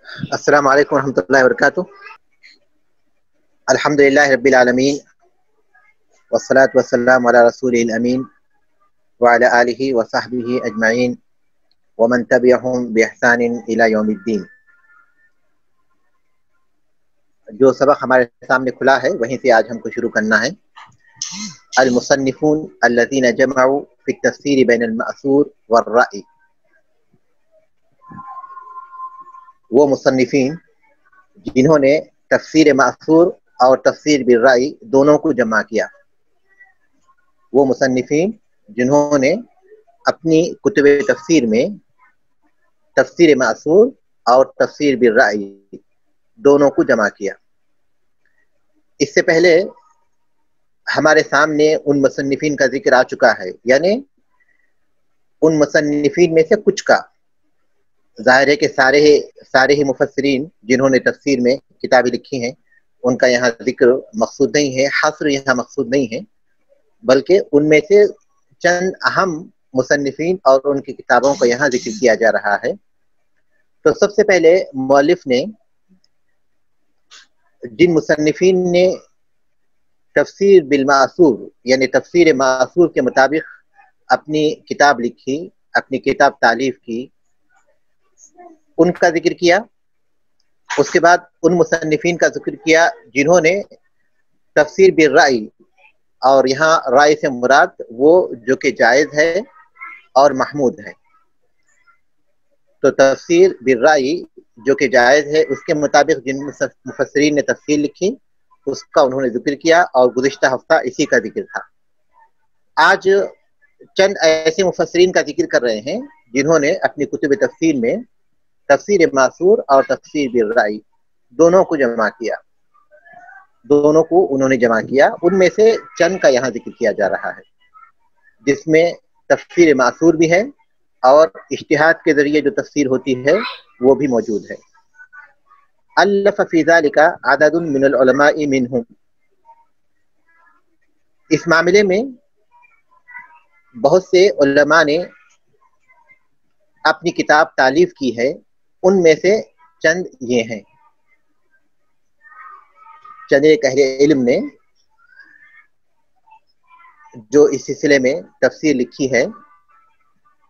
السلام علیکم ورحمۃ اللہ وبرکاتہ۔ الحمدللہ رب العالمین والصلاة والسلام علی رسول الامین وعلی آلہ وصحبہ اجمعین ومن تبعہم بإحسان الی یوم الدین۔ جو سبق ہمارے سامنے کھلا ہے وہیں سے آج ہم کو شروع کرنا ہے۔ المصنفون الذین جمعوا فی التفسیر بین المأثور والرأی۔ وہ مصنفین جنہوں نے تفسیر مأثور اور تفسیر بالرأی دونوں کو جمع کیا۔ وہ مصنفین جنہوں نے اپنی کتب تفسیر میں تفسیر مأثور اور تفسیر بالرأی دونوں کو جمع کیا۔ اس سے پہلے ہمارے سامنے ان مصنفین کا ذکر آ چکا ہے، یعنی ان مصنفین میں سے کچھ کا، ظاہر ہے کہ سارے ہی مفسرین جنہوں نے تفسیر میں کتابیں لکھی ہیں ان کا یہاں ذکر مقصود نہیں ہے، حصر یہاں مقصود نہیں ہے، بلکہ ان میں سے چند اہم مصنفین اور ان کی کتابوں کا یہاں ذکر کیا جا رہا ہے۔ تو سب سے پہلے مؤلف نے جن مصنفین نے تفسیر بالمأثور یعنی تفسیر مأثور کے مطابق اپنی کتاب لکھی، اپنی کتاب تالیف کی، ان کا ذکر کیا۔ اس کے بعد ان مصنفین کا ذکر کیا جنہوں نے تفسیر بالرأی، اور یہاں رائے سے مراد وہ جو کہ جائز ہے اور محمود ہے۔ تو تفسیر بالرأی جو کہ جائز ہے اس کے مطابق جن مفسرین نے تفسیر لکھی اس کا انہوں نے ذکر کیا، اور گزشتہ ہفتہ اسی کا ذکر تھا۔ آج چند ایسے مفسرین کا ذکر کر رہے ہیں جنہوں نے اپنی کتب تفسیر میں تفسیر مأثور اور تفسیر بالرأی دونوں کو جمع کیا، دونوں کو انہوں نے جمع کیا۔ ان میں سے چند کا یہاں ذکر کیا جا رہا ہے جس میں تفسیر مأثور بھی ہے اور اجتہاد کے ذریعے جو تفسیر ہوتی ہے وہ بھی موجود ہے۔ الف فی ذلک عدد من العلماء منہم، اس معاملے میں بہت سے علماء نے اپنی کتاب تالیف کی ہے، ان میں سے چند یہ ہیں۔ چند ایک اہل علم نے جو اس سلسلے میں تفسیر لکھی ہے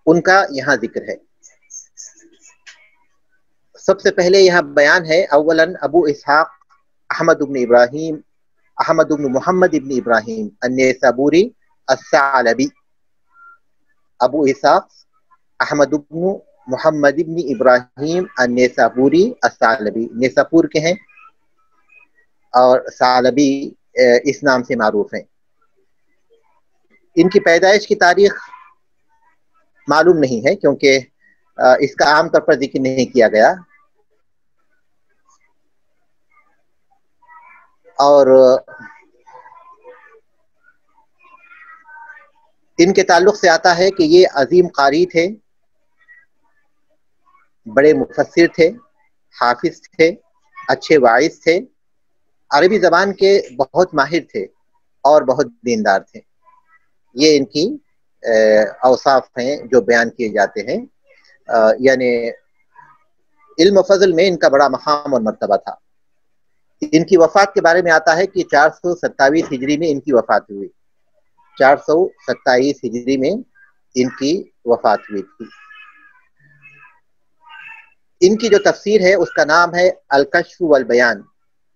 ان کا یہاں ذکر ہے۔ سب سے پہلے یہاں بیان ہے، اولا ابو اسحاق احمد بن ابراہیم، احمد بن محمد بن ابراہیم النیسابوری الثعلبی۔ ابو اسحاق احمد بن محمد بن ابراہیم النیسابوری الثعلبی، نیساپور کے ہیں اور ثعلبی اس نام سے معروف ہیں۔ ان کی پیدائش کی تاریخ معلوم نہیں ہے کیونکہ اس کا عام طور پر ذکر نہیں کیا گیا، اور ان کے تعلق سے آتا ہے کہ یہ عظیم قاری تھے، بڑے مفسر تھے، حافظ تھے، اچھے واعظ تھے، عربی زبان کے بہت ماہر تھے اور بہت دیندار تھے۔ یہ ان کی اوصاف ہیں جو بیان کیے جاتے ہیں، یعنی علم و فضل میں ان کا بڑا مقام اور مرتبہ تھا۔ ان کی وفات کے بارے میں آتا ہے کہ 427 ہجری میں ان کی وفات ہوئی، 427 ہجری میں ان کی وفات ہوئی تھی۔ ان کی جو تفسیر ہے اس کا نام ہے الکشف والبیان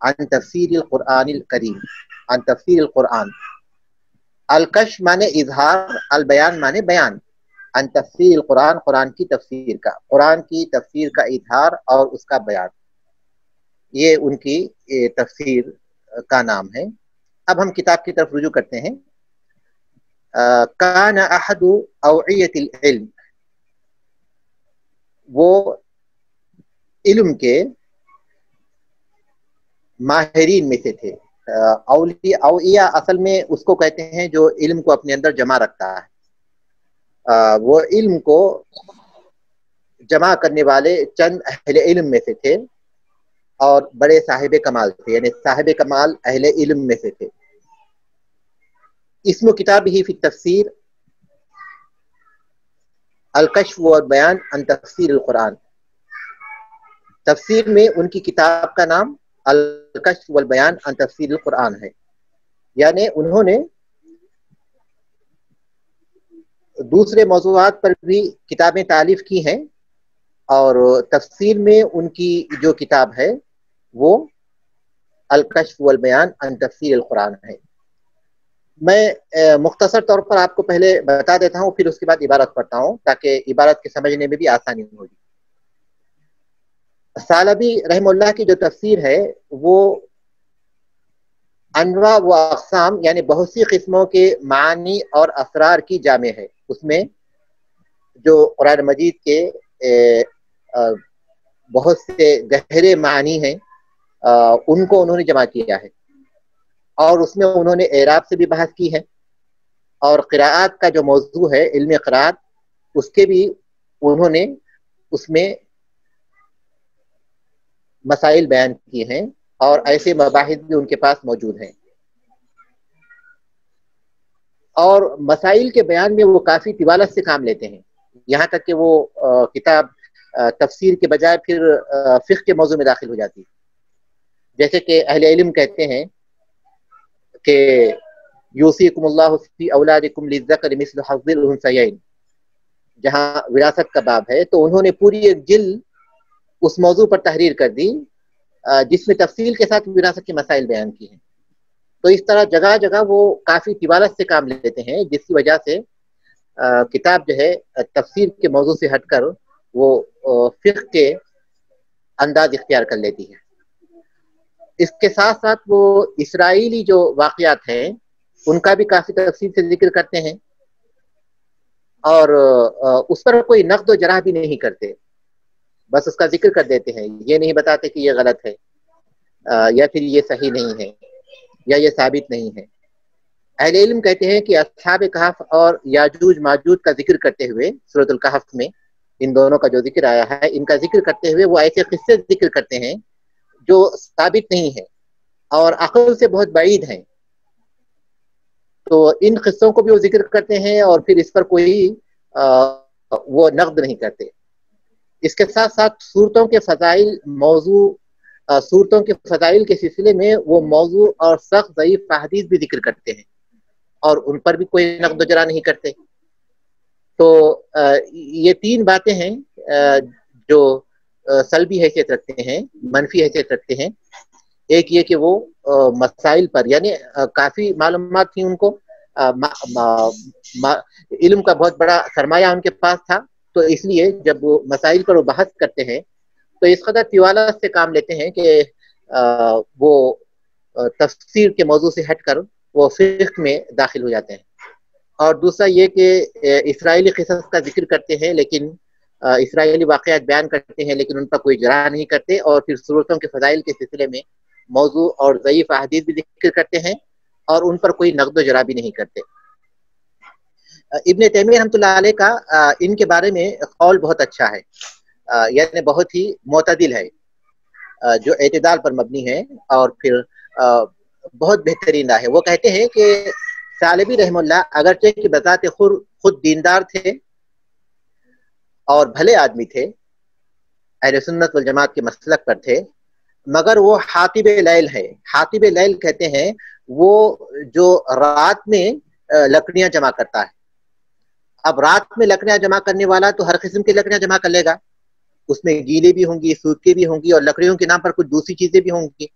عن تفسیر القرآن الکریم، عن تفسیر القرآن۔ الکشف مانے اظہار، البیان مانے بیان، عن تفسیر القرآن، قرآن کی تفسیر کا، قرآن کی تفسیر کا اظہار اور اس کا بیان، یہ ان کی تفسیر کا نام ہے۔ اب ہم کتاب کی طرف رجوع کرتے ہیں۔ کان احد اوعیۃ العلم، وہ علم کے ماہرین میں سے تھے۔ اوعیہ اصل میں اس کو کہتے ہیں جو علم کو اپنے اندر جمع رکھتا ہے، وہ علم کو جمع کرنے والے چند اہل علم میں سے تھے اور بڑے صاحب کمال تھے، یعنی صاحب کمال اہل علم میں سے تھے۔ اسم کتاب ہی فی تفسیر الکشف والبیان عن تفسیر القرآن۔ تفسیر میں ان کی کتاب کا نام الکشف والبیان عن تفسیر القرآن ہے، یعنی انہوں نے دوسرے موضوعات پر بھی کتابیں تالیف کی ہیں، اور تفسیر میں ان کی جو کتاب ہے وہ الکشف والبیان عن تفسیر القرآن ہے۔ میں مختصر طور پر آپ کو پہلے بتا دیتا ہوں، پھر اس کے بعد عبارت پڑھتا ہوں تاکہ عبارت کے سمجھنے میں بھی آسانی ہوگی۔ ثعلبی رحم اللہ کی جو تفسیر ہے وہ انواع و اقسام یعنی بہت سی قسموں کے معانی اور اسرار کی جامع ہے۔ اس میں جو قرآن مجید کے بہت سے گہرے معانی ہیں ان کو انہوں نے جمع کیا ہے، اور اس میں انہوں نے اعراب سے بھی بحث کی ہے، اور قراءات کا جو موضوع ہے علم قراءت اس کے بھی انہوں نے اس میں مسائل بیان کیے ہیں، اور ایسے مباحث بھی ان کے پاس موجود ہیں، اور مسائل کے بیان میں وہ کافی طوالت سے کام لیتے ہیں، یہاں تک کہ وہ کتاب تفسیر کے بجائے پھر فقہ کے موضوع میں داخل ہو جاتی ہے۔ جیسے کہ اہل علم کہتے ہیں کہ یوصیکم اللہ فی اولادکم للذکر مثل حظ الانثیین، جہاں وراثت کا باب ہے تو انہوں نے پوری ایک جلد اس موضوع پر تحریر کر دی جس میں تفصیل کے ساتھ وراثت کے مسائل بیان کی ہیں۔ تو اس طرح جگہ جگہ وہ کافی طوالت سے کام لیتے ہیں، جس کی وجہ سے کتاب جو ہے تفسیر کے موضوع سے ہٹ کر وہ فقہ کے انداز اختیار کر لیتی ہے۔ اس کے ساتھ ساتھ وہ اسرائیلی جو واقعات ہیں ان کا بھی کافی تفصیل سے ذکر کرتے ہیں، اور اس پر کوئی نقد و جرح بھی نہیں کرتے، بس اس کا ذکر کر دیتے ہیں، یہ نہیں بتاتے کہ یہ غلط ہے یا پھر یہ صحیح نہیں ہے یا یہ ثابت نہیں ہے۔ اہل علم کہتے ہیں کہ اصحاب کہف اور یاجوج ماجوج کا ذکر کرتے ہوئے سورۃ الکہف میں ان دونوں کا جو ذکر آیا ہے، ان کا ذکر کرتے ہوئے وہ ایسے قصے ذکر کرتے ہیں جو ثابت نہیں ہے اور عقل سے بہت بعید ہیں، تو ان قصوں کو بھی وہ ذکر کرتے ہیں اور پھر اس پر کوئی وہ نقد نہیں کرتے۔ اس کے ساتھ ساتھ صورتوں کے فضائل کے سلسلے میں وہ موضوع اور سخت ضعیف احادیث بھی ذکر کرتے ہیں، اور ان پر بھی کوئی نقد و جرح نہیں کرتے۔ تو یہ تین باتیں ہیں جو سلبی حیثیت رکھتے ہیں، منفی حیثیت رکھتے ہیں۔ ایک یہ کہ وہ مسائل پر یعنی کافی معلومات تھیں ان کو، علم کا بہت بڑا سرمایہ ان کے پاس تھا، تو اس لیے جب وہ مسائل پر وہ بحث کرتے ہیں تو اس قدر طوالت سے کام لیتے ہیں کہ وہ تفسیر کے موضوع سے ہٹ کر وہ فقہ میں داخل ہو جاتے ہیں۔ اور دوسرا یہ کہ اسرائیلی قصص کا ذکر کرتے ہیں، لیکن اسرائیلی واقعات بیان کرتے ہیں لیکن ان پر کوئی جرح نہیں کرتے، اور پھر صورتوں کے فضائل کے سلسلے میں موضوع اور ضعیف احادیث بھی ذکر کرتے ہیں اور ان پر کوئی نقد و جرح بھی نہیں کرتے۔ ابن تیمیہ رحمۃ اللہ علیہ کا ان کے بارے میں قول بہت اچھا ہے، یعنی بہت ہی معتدل ہے، جو اعتدال پر مبنی ہے اور پھر بہت بہترین ہے۔ وہ کہتے ہیں کہ ثعلبی رحم اللہ اگرچہ کہ بذات خود دیندار تھے اور بھلے آدمی تھے، اہل سنت والجماعت کے مسلک پر تھے، مگر وہ حاطب لیل ہے۔ حاطب لیل کہتے ہیں وہ جو رات میں لکڑیاں جمع کرتا ہے۔ اب رات میں لکڑیاں جمع کرنے والا تو ہر قسم کی لکڑیاں جمع کر لے گا، اس میں گیلی بھی ہوں گی، سوکھی بھی ہوں گی، اور لکڑیوں کے نام پر کچھ دوسری چیزیں بھی ہوں گی۔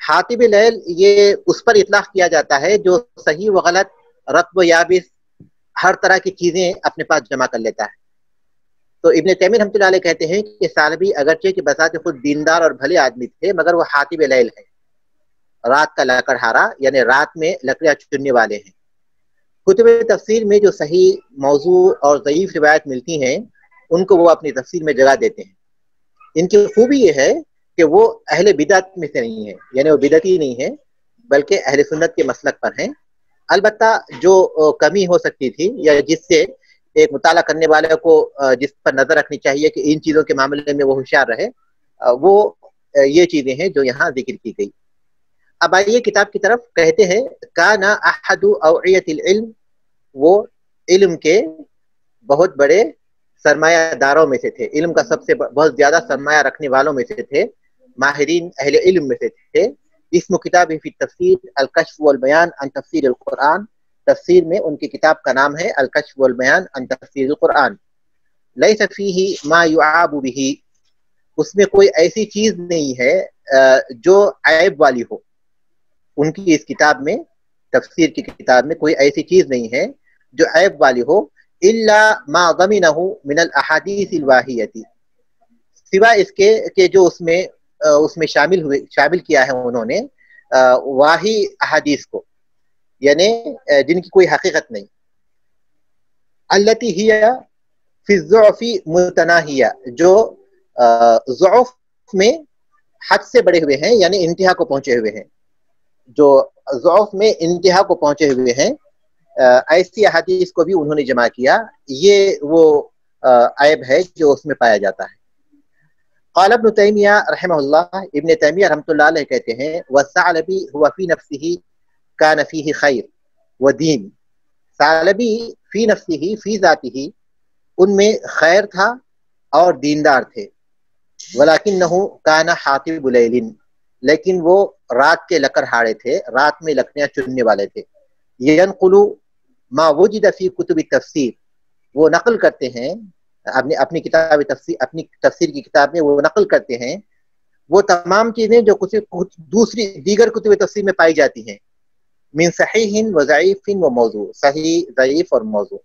حاطب لیل یہ اس پر اطلاق کیا جاتا ہے جو صحیح و غلط، رطب و یابس، ہر طرح کی چیزیں اپنے پاس جمع کر لیتا ہے۔ تو ابن تیمیہ رحمۃ اللہ علیہ کہتے ہیں کہ ثعلبی اگرچہ کہ بذات خود دیندار اور بھلے آدمی تھے، مگر وہ حاطب لیل ہے، رات کا لکڑہارا، یعنی رات میں لکڑیاں چننے والے ہیں۔ کتب تفسیر میں جو صحیح، موضوع اور ضعیف روایت ملتی ہیں ان کو وہ اپنی تفسیر میں جگہ دیتے ہیں۔ ان کی خوبی یہ ہے کہ وہ اہل بدعت میں سے نہیں ہے، یعنی وہ بدعتی نہیں ہے بلکہ اہل سنت کے مسلک پر ہیں۔ البتہ جو کمی ہو سکتی تھی یا جس سے ایک مطالعہ کرنے والے کو جس پر نظر رکھنی چاہیے کہ ان چیزوں کے معاملے میں وہ ہوشیار رہے، وہ یہ چیزیں ہیں جو یہاں ذکر کی گئی۔ اب آئیے کتاب کی طرف۔ کہتے ہیں کان احد اوعیۃ العلم، وہ علم کے بہت بڑے سرمایہ داروں میں سے تھے، علم کا سب سے بہت زیادہ سرمایہ رکھنے والوں میں سے تھے، ماہرین اہل علم میں سے تھے۔ اسم کتاب فی التفسیر الکشف والبیان عن تفسیر القرآن، تفسیر میں ان کی کتاب کا نام ہے الکشف والبیان عن تفسیر القرآن۔ لیس فیہ ما یعاب بہ، اس میں کوئی ایسی چیز نہیں ہے جو عیب والی ہو۔ ان کی اس کتاب میں، تفسیر کی کتاب میں، کوئی ایسی چیز نہیں ہے جو عیب والی ہو، الا ما ضمنہ من الاحادیث الواہیۃ، سوائے اس کے کہ جو اس میں شامل کیا ہے انہوں نے واہی احادیث کو، یعنی جن کی کوئی حقیقت نہیں۔ التی ہی فی الضعف متناہیہ، جو ضعف میں حد سے بڑے ہوئے ہیں، یعنی انتہا کو پہنچے ہوئے ہیں، جو ضعف میں انتہا کو پہنچے ہوئے ہیں، ایسی احادیث کو بھی انہوں نے جمع کیا۔ یہ وہ عیب ہے جو اس میں پایا جاتا ہے۔ قال ابن تیمیہ رحمہ اللہ، ابن تیمیہ رحمۃ اللہ علیہ کہتے ہیں والثعلبی هو فی نفسہ کان فیہ خیر ودین، ثعلبی فی نفسہ فی ذاتہ، ان میں خیر تھا اور دیندار تھے، ولکنہ کان حاطب لیل، لیکن وہ رات کے لکڑ ہاڑے تھے، رات میں لکڑیاں چننے والے تھے۔ ینقل ما وجد فی کتب التفسیر، وہ نقل کرتے ہیں اپنی کتاب تفسیر، اپنی تفسیر کی کتاب میں وہ نقل کرتے ہیں وہ تمام چیزیں جو دیگر کتب تفسیر میں پائی جاتی ہیں، من صحیح و ضعیف و موضوع، صحیح، ضعیف اور موضوع۔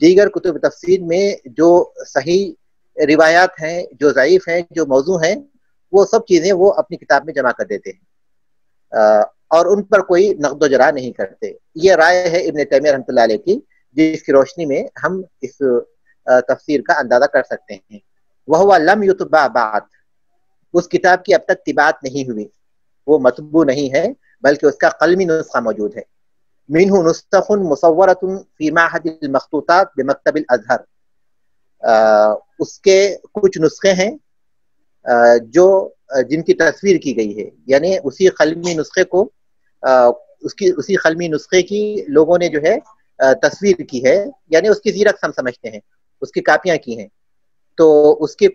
دیگر کتب تفسیر میں جو صحیح روایات ہیں، جو ضعیف ہیں، جو موضوع ہیں، وہ سب چیزیں وہ اپنی کتاب میں جمع کر دیتے ہیں اور ان پر کوئی نقد و جرح نہیں کرتے۔ یہ رائے ہے ابن تیمیہ رحمۃ اللہ علیہ کی، جس کی روشنی میں ہم اس تفسیر کا اندازہ کر سکتے ہیں۔ وَهُوَ لَمْ يُطْبَعْ بَعْدْ، اس کتاب کی اب تک طباعت نہیں ہوئی، وہ مطبوع نہیں ہے، بلکہ اس کا قلمی نسخہ موجود ہے۔ منہ نسخ مصورۃ فی معہد المخطوطات بمکتب الازہر، اس کے کچھ نسخے ہیں جن کی تصویر کی گئی ہے، یعنی اسی قلمی نسخے کو اسی قلمی نسخے کی لوگوں نے جو ہے تصویر کی ہے، یعنی اس کی زیرت ہم سمجھتے ہیں، اس کی کاپیاں کی ہیں۔ تو اس کے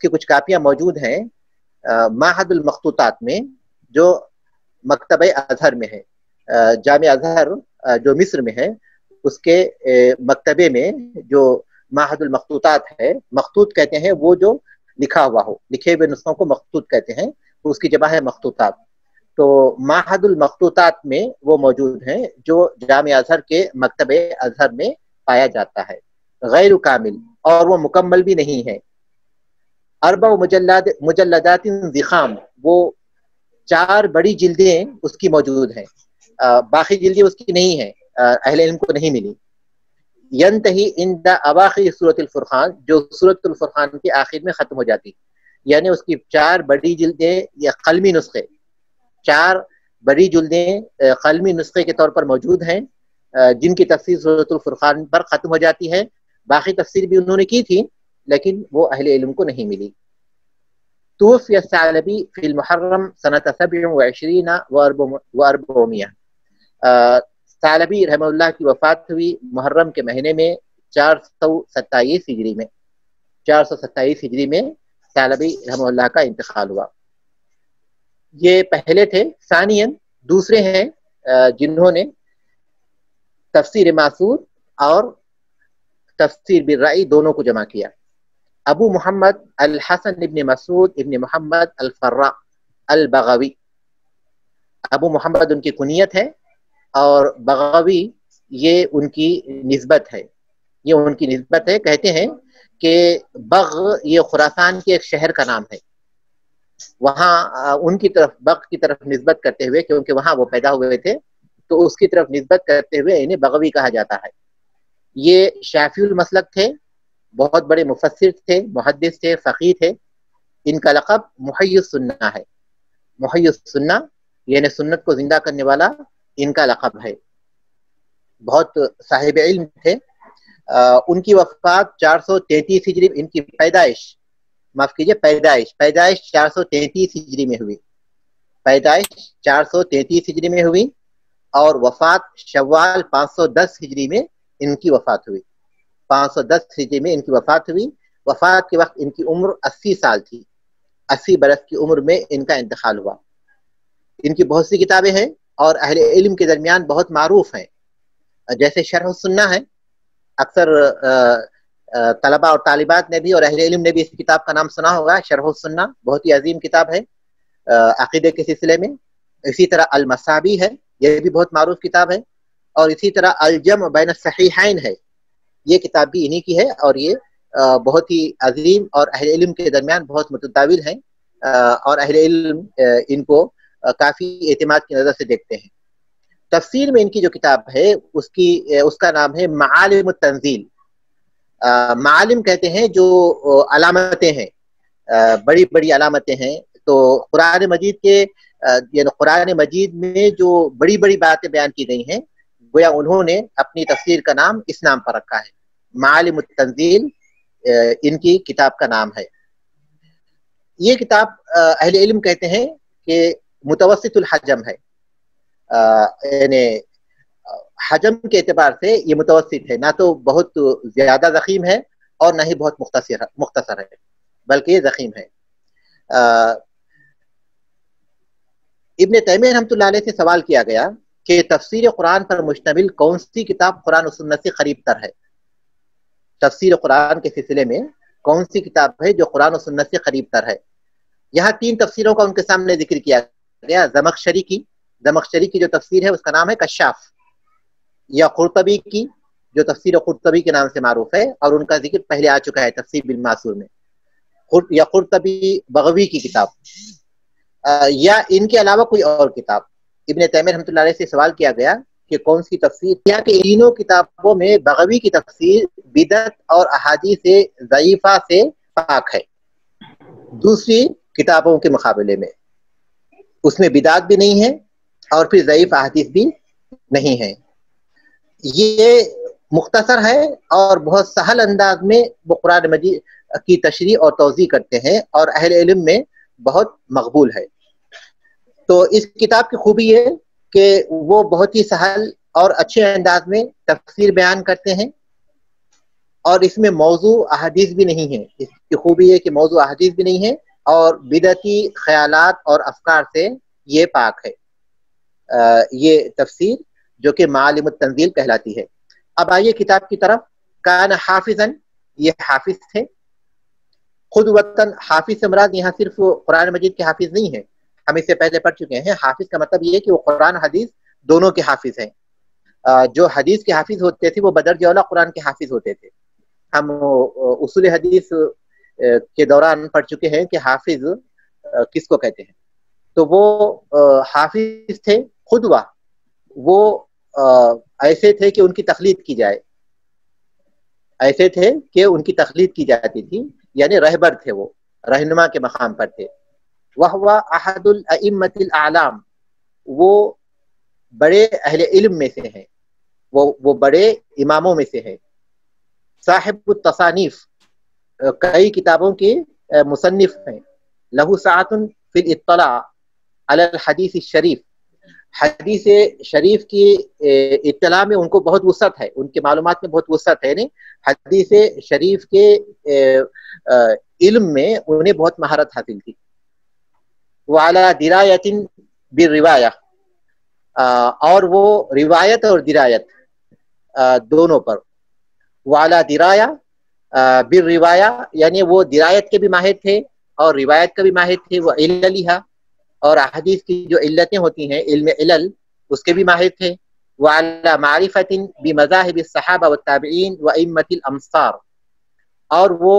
کچھ کاپیاں موجود ہیں معہد المخطوطات میں، جو مکتبہ ازہر میں ہے، جامع ازہر جو مصر میں ہے، اس کے مکتبے میں جو معہد المخطوطات ہے، مخطوط کہتے ہیں وہ جو لکھا ہوا ہو، لکھے ہوئے نسخوں کو مخطوط کہتے ہیں، تو اس کی جمع ہے مخطوطات۔ تو معہد المخطوطات میں وہ موجود ہیں جو جامع ازہر کے مکتبہ ازہر میں پایا جاتا ہے، غیر کامل، اور وہ مکمل بھی نہیں ہے۔ اربع مجلدات ضخام، وہ 4 بڑی جلدیں اس کی موجود ہیں، باقی جلدیں اس کی نہیں ہیں، اہل علم کو نہیں ملی۔ ینتہی عند اواخر سورۃ الفرقان، جو سورۃ الفرقان کے آخر میں ختم ہو جاتی، یعنی اس کی 4 بڑی جلدیں یا قلمی نسخے، 4 بڑی جلدیں قلمی نسخے کے طور پر موجود ہیں، جن کی تفسیر سورۃ الفرقان پر ختم ہو جاتی ہے۔ باقی تفسیر بھی انہوں نے کی تھی لیکن وہ اہل علم کو نہیں ملی۔ توفی الثعلبی فی المحرم سنۃ 27 و 400، ثعلبی رحمہ اللہ کی وفات ہوئی محرم کے مہینے میں 427 ہجری میں، 427 ہجری میں ثعلبی رحمہ اللہ کا انتقال ہوا۔ یہ پہلے تھے۔ ثانیاً دوسرے ہیں جنہوں نے تفسیر معصور اور تفسیر بالرأی دونوں کو جمع کیا۔ ابو محمد الحسن ابن مسعود ابن محمد الفراء البغوی، ابو محمد ان کی کنیت ہے اور بغوی یہ ان کی نسبت ہے، کہتے ہیں کہ بغ یہ خراسان کے ایک شہر کا نام ہے، وہاں ان کی طرف بغ کی طرف نسبت کرتے ہوئے، کیونکہ وہاں وہ پیدا ہوئے تھے تو اس کی طرف نسبت کرتے ہوئے انہیں بغوی کہا جاتا ہے۔ یہ شافعی المسلک تھے، بہت بڑے مفسر تھے، محدث تھے، فقیہ تھے۔ ان کا لقب محی السنہ ہے، محی السنہ یعنی سنت کو زندہ کرنے والا ان کا لقب ہے۔ بہت صاحب علم تھے۔ ان کی وفات 433 ہجری، ان کی پیدائش 433 ہجری میں ہوئی، پیدائش 433 ہجری میں ہوئی اور وفات شوال 510 ہجری میں ان کی وفات ہوئی، 510 ہجری میں ان کی وفات ہوئی. وفات کے وقت ان کی عمر 80 سال تھی. 80 برس کی عمر میں ان کا انتقال ہوا. ان کی بہت سی کتابیں ہیں اور اہل علم کے درمیان بہت معروف ہیں. جیسے شرح السنہ ہے، اکثر طلباء اور طالبات نے بھی اور اہل علم نے بھی اس کتاب کا نام سنا ہوگا. شرح السنہ بہت ہی عظیم کتاب ہے عقیدے کے سلسلے میں. اسی طرح المصابی ہے، یہ بھی بہت معروف کتاب ہے. اور اسی طرح الجمع بین الصحیحین ہے، یہ کتاب بھی انہی کی ہے، اور یہ بہت ہی عظیم اور اہل علم کے درمیان بہت متداول ہیں، اور اہل علم ان کو کافی اعتماد کی نظر سے دیکھتے ہیں. تفسیر میں ان کی جو کتاب ہے اس کا نام ہے معالم التنزیل. معالم کہتے ہیں جو علامتیں ہیں، بڑی بڑی علامتیں ہیں. تو قرآن مجید کے یعنی قرآن مجید میں جو بڑی بڑی باتیں بیان کی گئی ہیں، گویا انہوں نے اپنی تفسیر کا نام اس نام پر رکھا ہے. معالم التنزیل ان کی کتاب کا نام ہے. یہ کتاب اہل علم کہتے ہیں کہ متوسط الحجم ہے، یعنی حجم کے اعتبار سے یہ متوسط ہے، نہ تو بہت زیادہ ضخیم ہے اور نہ ہی بہت مختصر ہے، بلکہ یہ ضخیم ہے. ابن تیمیہ رحمۃ اللہ علیہ سے سوال کیا گیا کہ تفسیر قرآن پر مشتمل کون سی کتاب قرآن و سنت سے قریب تر ہے. تفسیر قرآن کے سلسلے میں کون سی کتاب ہے جو قرآن و سنت سے قریب تر ہے. یہاں 3 تفسیروں کا ان کے سامنے ذکر کیا گیا. زمخشری کی جو تفسیر ہے اس کا نام ہے کشاف، یا قرطبی کی جو تفسیر قرطبی کے نام سے معروف ہے، اور ان کا ذکر پہلے آ چکا ہے تفسیر بالمعصور میں، یا قرطبی بغوی کی کتاب، یا ان کے علاوہ کوئی اور کتاب. ابن تیمیہ رحمۃ اللہ علیہ سے سوال کیا گیا کہ کون سی تفسیر، یا کہ تینوں کتابوں میں بغوی کی تفسیر بدعت اور احادیث ضعیفہ سے پاک ہے. دوسری کتابوں کے مقابلے میں اس میں بدعت بھی نہیں ہے اور پھر ضعیف احادیث بھی نہیں ہے. یہ مختصر ہے اور بہت سہل انداز میں وہ قرآن مجید کی تشریح اور توضیح کرتے ہیں، اور اہل علم میں بہت مقبول ہے. تو اس کتاب کی خوبی ہے کہ وہ بہت ہی سہل اور اچھے انداز میں تفسیر بیان کرتے ہیں، اور اس میں موضوع احادیث بھی نہیں ہے. اس کی خوبی ہے کہ موضوع احادیث بھی نہیں ہے اور بدعتی خیالات اور افکار سے یہ پاک ہے. یہ تفسیر جو کہ معالم التنزیل کہلاتی ہے. اب آئیے کتاب کی طرف. کان حافظاً، یہ حافظ تھے. خود وطن حافظ سے مراد یہاں صرف قرآن مجید کے حافظ نہیں ہے، ہم اس سے پہلے پڑھ چکے ہیں. حافظ کا مطلب یہ ہے کہ وہ قرآن حدیث دونوں کے حافظ ہیں. جو حدیث کے حافظ ہوتے تھے وہ بدرجہ اولیٰ قرآن کے حافظ ہوتے تھے. ہم اصول حدیث کے دوران پڑھ چکے ہیں کہ حافظ کس کو کہتے ہیں. تو وہ حافظ تھے. قدوہ وہ ایسے تھے کہ ان کی تقلید کی جائے، ایسے تھے کہ ان کی تقلید کی جاتی تھی، یعنی رہبر تھے، وہ رہنما کے مقام پر تھے. وَهُوَ أَحَدُ الْأَئِمَّةِ الْأَعْلَامِ، وہ بڑے اہل علم میں سے ہیں، وہ بڑے اماموں میں سے ہیں. صاحب التصانیف، کئی کتابوں کے مصنف ہیں. لہو ساعۃ فی الاطلاع علی الحدیث الشریف، حدیث شریف کی اطلاع میں ان کو بہت وسعت ہے، ان کے معلومات میں بہت وسعت ہے. یعنی حدیث شریف کے علم میں انہیں بہت مہارت حاصل تھی. وعلی درایت بالروایہ، اور وہ روایت اور درایت دونوں پر. وعلی درایا بالروایہ، یعنی وہ درایت کے بھی ماہر تھے اور روایت کا بھی ماہر تھے. وہ عللھا، اور احادیث کی جو علتیں ہوتی ہیں، علم علل، اس کے بھی ماہر تھے. وعلی معرفت بمذاہب الصحابہ والتابعین وائمۃ الامصار، اور وہ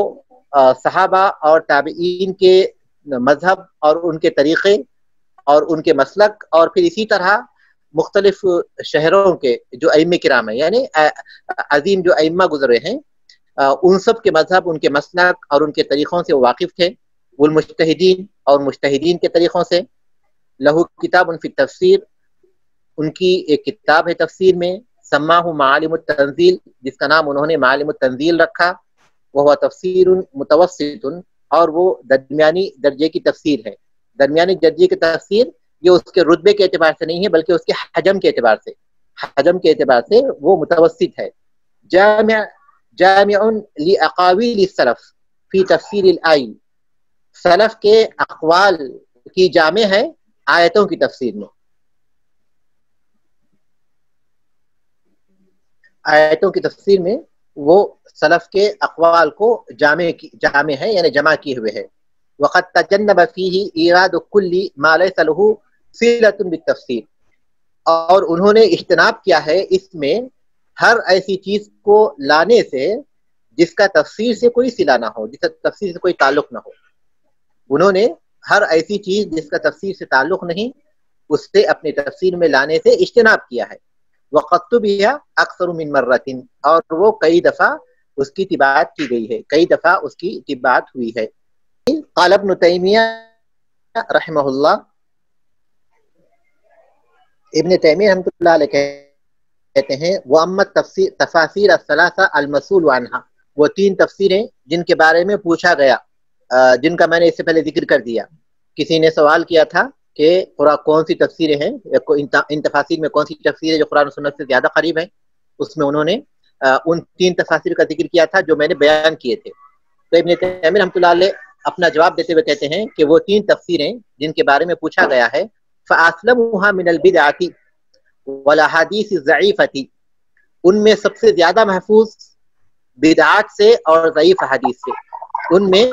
صحابہ اور تابعین کے مذہب اور ان کے طریقے اور ان کے مسلک، اور پھر اسی طرح مختلف شہروں کے جو ائمہ کرام ہیں، یعنی عظیم جو ائمہ گزرے ہیں، ان سب کے مذہب، ان کے مسلک اور ان کے طریقوں سے وہ واقف تھے. والمجتہدین، اور مجتہدین کے طریقوں سے. لہو کتاب فی التفسیر، ان کی ایک کتاب ہے تفسیر میں. سماہ معالم التنزیل، جس کا نام انہوں نے معالم التنزیل رکھا. وہ تفسیر متوسط، اور وہ درمیانی درجے کی تفسیر ہے. درمیانی درجے کی تفسیر یہ اس کے رتبے کے اعتبار سے نہیں ہے، بلکہ اس کے حجم کے اعتبار سے، حجم کے اعتبار سے وہ متوسط ہے. جامع لأقاویل السلف فی تفسیر الآیل، سلف کے اقوال کی جامع ہے آیتوں کی تفسیر میں. آیتوں کی تفسیر میں وہ سلف کے اقوال کو جامع ہے یعنی جمع کیے ہوئے ہے. وقد تجنب فیہ ایراد کل ما لیس له صلۃ بالتفسیر، اور انہوں نے اجتناب کیا ہے اس میں ہر ایسی چیز کو لانے سے جس کا تفسیر سے کوئی صلہ نہ ہو، جس کا تفسیر سے کوئی تعلق نہ ہو. انہوں نے ہر ایسی چیز جس کا تفسیر سے تعلق نہیں اس سے اپنی تفسیر میں لانے سے اجتناب کیا ہے. وقت بھی اکثر من مرتين، اور وہ کئی دفعہ اس کی تباعت کی گئی ہے، کئی دفعہ اس کی تباعت ہوئی ہے. قال ابن تیمیہ رحمہ اللہ، ابن تیمیہ رحمۃ اللہ علیہ کہتے ہیں وَأَمَّا تفاسیر الثلاثہ المسئول عنہا، وہ تین تفسیریں جن کے بارے میں پوچھا گیا، جن کا میں نے اس سے پہلے ذکر کر دیا. کسی نے سوال کیا تھا کہ قرآن کون سی تفسیریں ہیں، ان تفاسیر میں کون سی تفسیر ہے جو قرآن و سنت سے زیادہ قریب ہے. اس میں انہوں نے ان تین تفاسیر کا ذکر کیا تھا جو میں نے بیان کیے تھے. تو ابن تیمیہ رحمۃ اللہ علیہ اپنا جواب دیتے ہوئے کہتے ہیں کہ وہ تین تفسیریں جن کے بارے میں پوچھا گیا ہے فَأَسْلَمُهَا مِنَ الْبِدْعَةِ وَالْأَحَادِيثِ الضَّعِيفَةِ، ان میں سب سے زیادہ محفوظ بدعات سے اور ضعیف حدیث سے، ان میں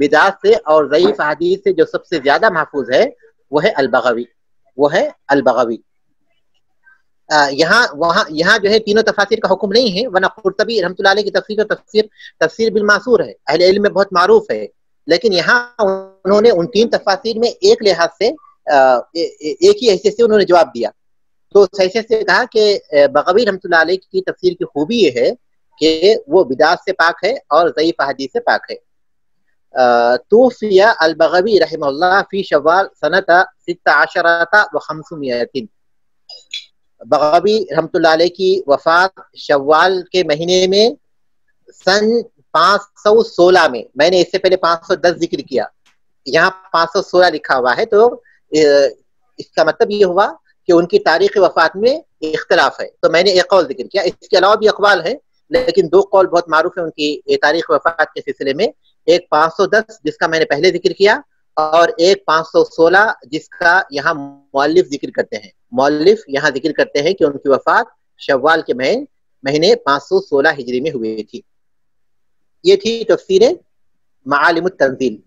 بدعات سے اور ضعیف حدیث سے جو سب سے زیادہ محفوظ ہے وہ ہے البغوی، وہ ہے البغوی. یہاں جو ہے تینوں تفاسیر کا حکم نہیں ہے، ورنہ قرطبی رحمۃ اللہ علیہ کی تفسیر تو تفسیر بالمعصور ہے، اہل علم میں بہت معروف ہے. لیکن یہاں انہوں نے ان تین تفاسیر میں ایک لحاظ سے ایک ہی حیثیت سے انہوں نے جواب دیا. تو اس حیثیت سے کہا کہ بغوی رحمۃ اللہ علیہ کی تفسیر کی خوبی یہ ہے کہ وہ بدعات سے پاک ہے اور ضعیف حدیث سے پاک ہے. توفی البغوی رحمہ اللہ فی شوال سنۃ 16 و500. بغوی رحمۃ اللہ علیہ کی وفات شوال کے مہینے میں سن 516 میں، میں نے اس سے پہلے 510 ذکر کیا، یہاں 516 لکھا ہوا ہے. تو اس کا مطلب یہ ہوا کہ ان کی تاریخ وفات میں اختلاف ہے. تو میں نے ایک قول ذکر کیا، اس کے علاوہ بھی اقوال ہیں لیکن دو قول بہت معروف ہیں ان کی تاریخ وفات کے سلسلے میں. ایک 510 جس کا میں نے پہلے ذکر کیا، اور ایک 516 جس کا یہاں مؤلف ذکر کرتے ہیں. مؤلف یہاں ذکر کرتے ہیں کہ ان کی وفات شوال کے مہینے 516 ہجری میں ہوئی تھی. یہ تھی تفسیر معالم التنزیل.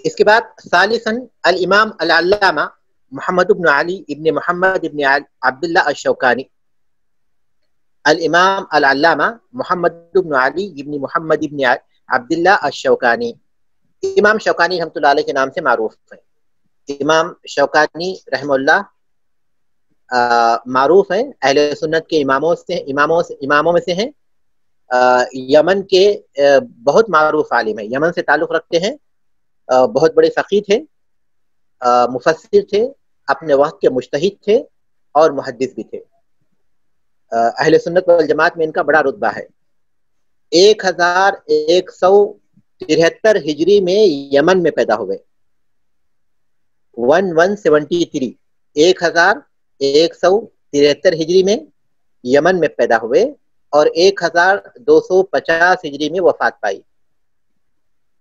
اس کے بعد ثالثاً الامام العلامہ محمد بن علی ابن محمد ابن عبداللہ الشوکانی. الامام العلامہ محمد بن علی ابن محمد ابن عبداللہ الشوکانی، امام شوکانی رحمۃ اللہ علیہ کے نام سے معروف ہیں. امام شوکانی رحمہ اللہ معروف ہیں، اہل سنت کے اماموں میں سے ہیں. یمن کے بہت معروف عالم ہیں، یمن سے تعلق رکھتے ہیں، بہت بڑے فقیہ تھے، مفسر تھے، اپنے وقت کے مجتہد تھے اور محدث بھی تھے. اہل سنت والجماعت میں ان کا بڑا رتبہ ہے. 1173 ہجری میں یمن میں پیدا ہوئے. 1173 1173 ہجری میں یمن میں پیدا ہوئے اور 1250 ہجری میں وفات پائی.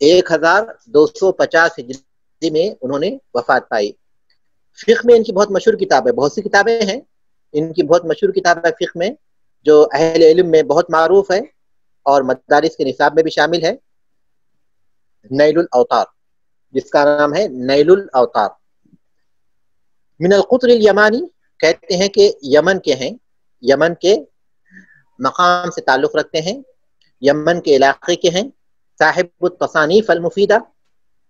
1250 ہجری میں انہوں نے وفات پائی. فقہ میں ان کی بہت مشہور کتاب ہے، بہت سی کتابیں ہیں ان کی بہت مشہور کتاب ہے فقہ میں جو اہل علم میں بہت معروف ہے اور مدارس کے نصاب میں بھی شامل ہے. نیل الاوطار، جس کا نام ہے نیل الاوطار. من القطر الیمانی، کہتے ہیں کہ یمن کے ہیں، یمن کے مقام سے تعلق رکھتے ہیں، یمن کے علاقے کے ہیں. صاحب التصانیف المفیدہ،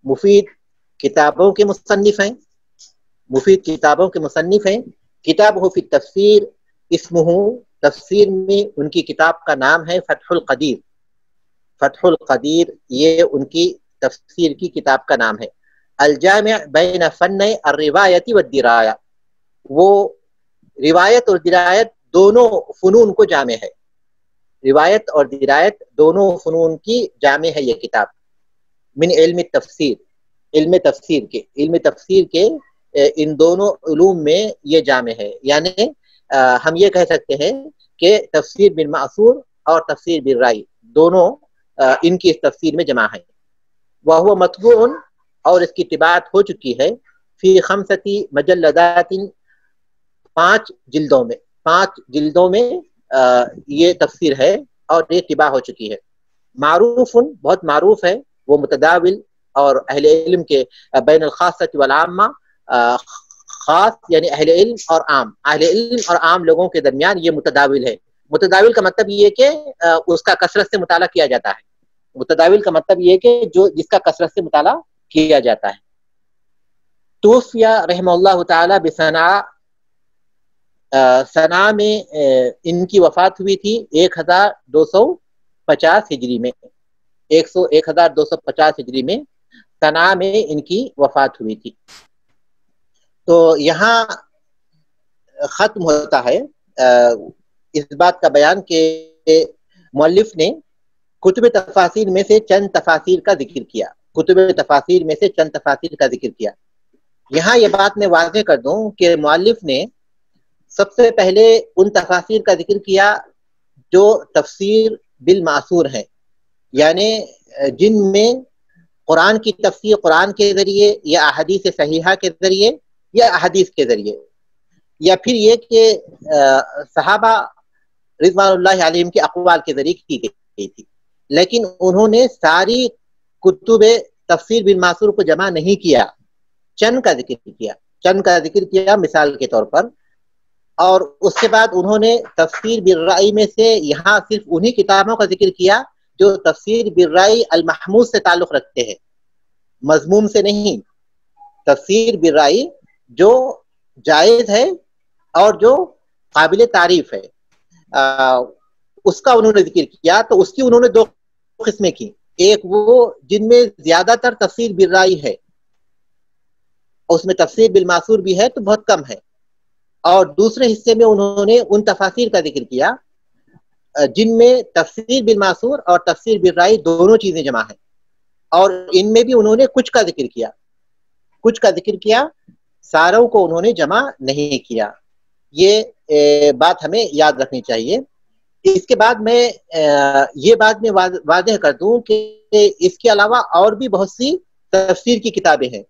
مفید کتابوں کے مصنف ہیں، مفید کتابوں کے مصنف ہیں. کتابہ فی التفسیر اسمہ، تفسیر میں ان کی کتاب کا نام ہے فتح القدیر. فتح القدیر یہ ان کی تفسیر کی کتاب کا نام ہے. الجامع بین فن الروایت والدرایہ، وہ روایت اور درایت دونوں فنون کو جامع ہے، روایت اور درایت دونوں فنون کی جامع ہے یہ کتاب. من علم التفسیر، علم تفسیر کے ان دونوں علوم میں یہ جامع ہے. یعنی ہم یہ کہہ سکتے ہیں کہ تفسیر بالمعصور اور تفسیر بالرأی دونوں ان کی اس تفسیر میں جمع ہے. وہو مطبوع اور اس کی طباعت ہو چکی ہے فی خمستی مجلدات 5 جلدوں میں یہ تفسیر ہے اور یہ طباع ہو چکی ہے. معروف بہت معروف ہے وہ متداول اور اہل علم کے بین الخاصۃ والعامہ خاص یعنی اہل علم اور عام لوگوں کے درمیان یہ متداول ہے. متداول کا مطلب یہ کہ اس کا کثرت سے مطالعہ کیا جاتا ہے. متداول کا مطلب یہ کہ جس کا کثرت سے مطالعہ کیا جاتا ہے. توفیہ رحمہ اللہ تعالی بصنعاء صنعاء میں ان کی وفات ہوئی تھی 1250 ہجری میں. 1250 ہجری میں صنعاء میں ان کی وفات ہوئی تھی. تو یہاں ختم ہوتا ہے اس بات کا بیان کہ مؤلف نے کتب تفاسیر میں سے چند تفاسیر کا ذکر کیا. یہاں یہ بات میں واضح کر دوں کہ مؤلف نے سب سے پہلے ان تفاسیر کا ذکر کیا جو تفسیر بالمعصور ہیں، یعنی جن میں قرآن کی تفسیر قرآن کے ذریعے یا احادیث صحیحہ کے ذریعے یا احادیث کے ذریعے، یا پھر یہ کہ صحابہ رضوان اللہ علیہم کے اقوال کے ذریعے کی گئی تھی. لیکن انہوں نے ساری کتب تفسیر بالمعصور کو جمع نہیں کیا، چند کا ذکر کیا مثال کے طور پر. اور اس کے بعد انہوں نے تفسیر بالرأی میں سے یہاں صرف انہی کتابوں کا ذکر کیا جو تفسیر بالرأی المحمود سے تعلق رکھتے ہیں، مضموم سے نہیں. تفسیر بالرأی جو جائز ہے اور جو قابل تعریف ہے اس کا انہوں نے ذکر کیا. تو اس کی انہوں نے 2 قسمیں کی. ایک وہ جن میں زیادہ تر تفسیر بالرأی ہے، اس میں تفسیر بالمعصور بھی ہے تو بہت کم ہے. اور دوسرے حصے میں انہوں نے ان تفاسیر کا ذکر کیا جن میں تفسیر بالمعصور اور تفسیر بالرأی دونوں چیزیں جمع ہیں، اور ان میں بھی انہوں نے کچھ کا ذکر کیا، ساروں کو انہوں نے جمع نہیں کیا. یہ بات ہمیں یاد رکھنی چاہیے. اس کے بعد میں یہ بات میں واضح کر دوں کہ اس کے علاوہ اور بھی بہت سی تفسیر کی کتابیں ہیں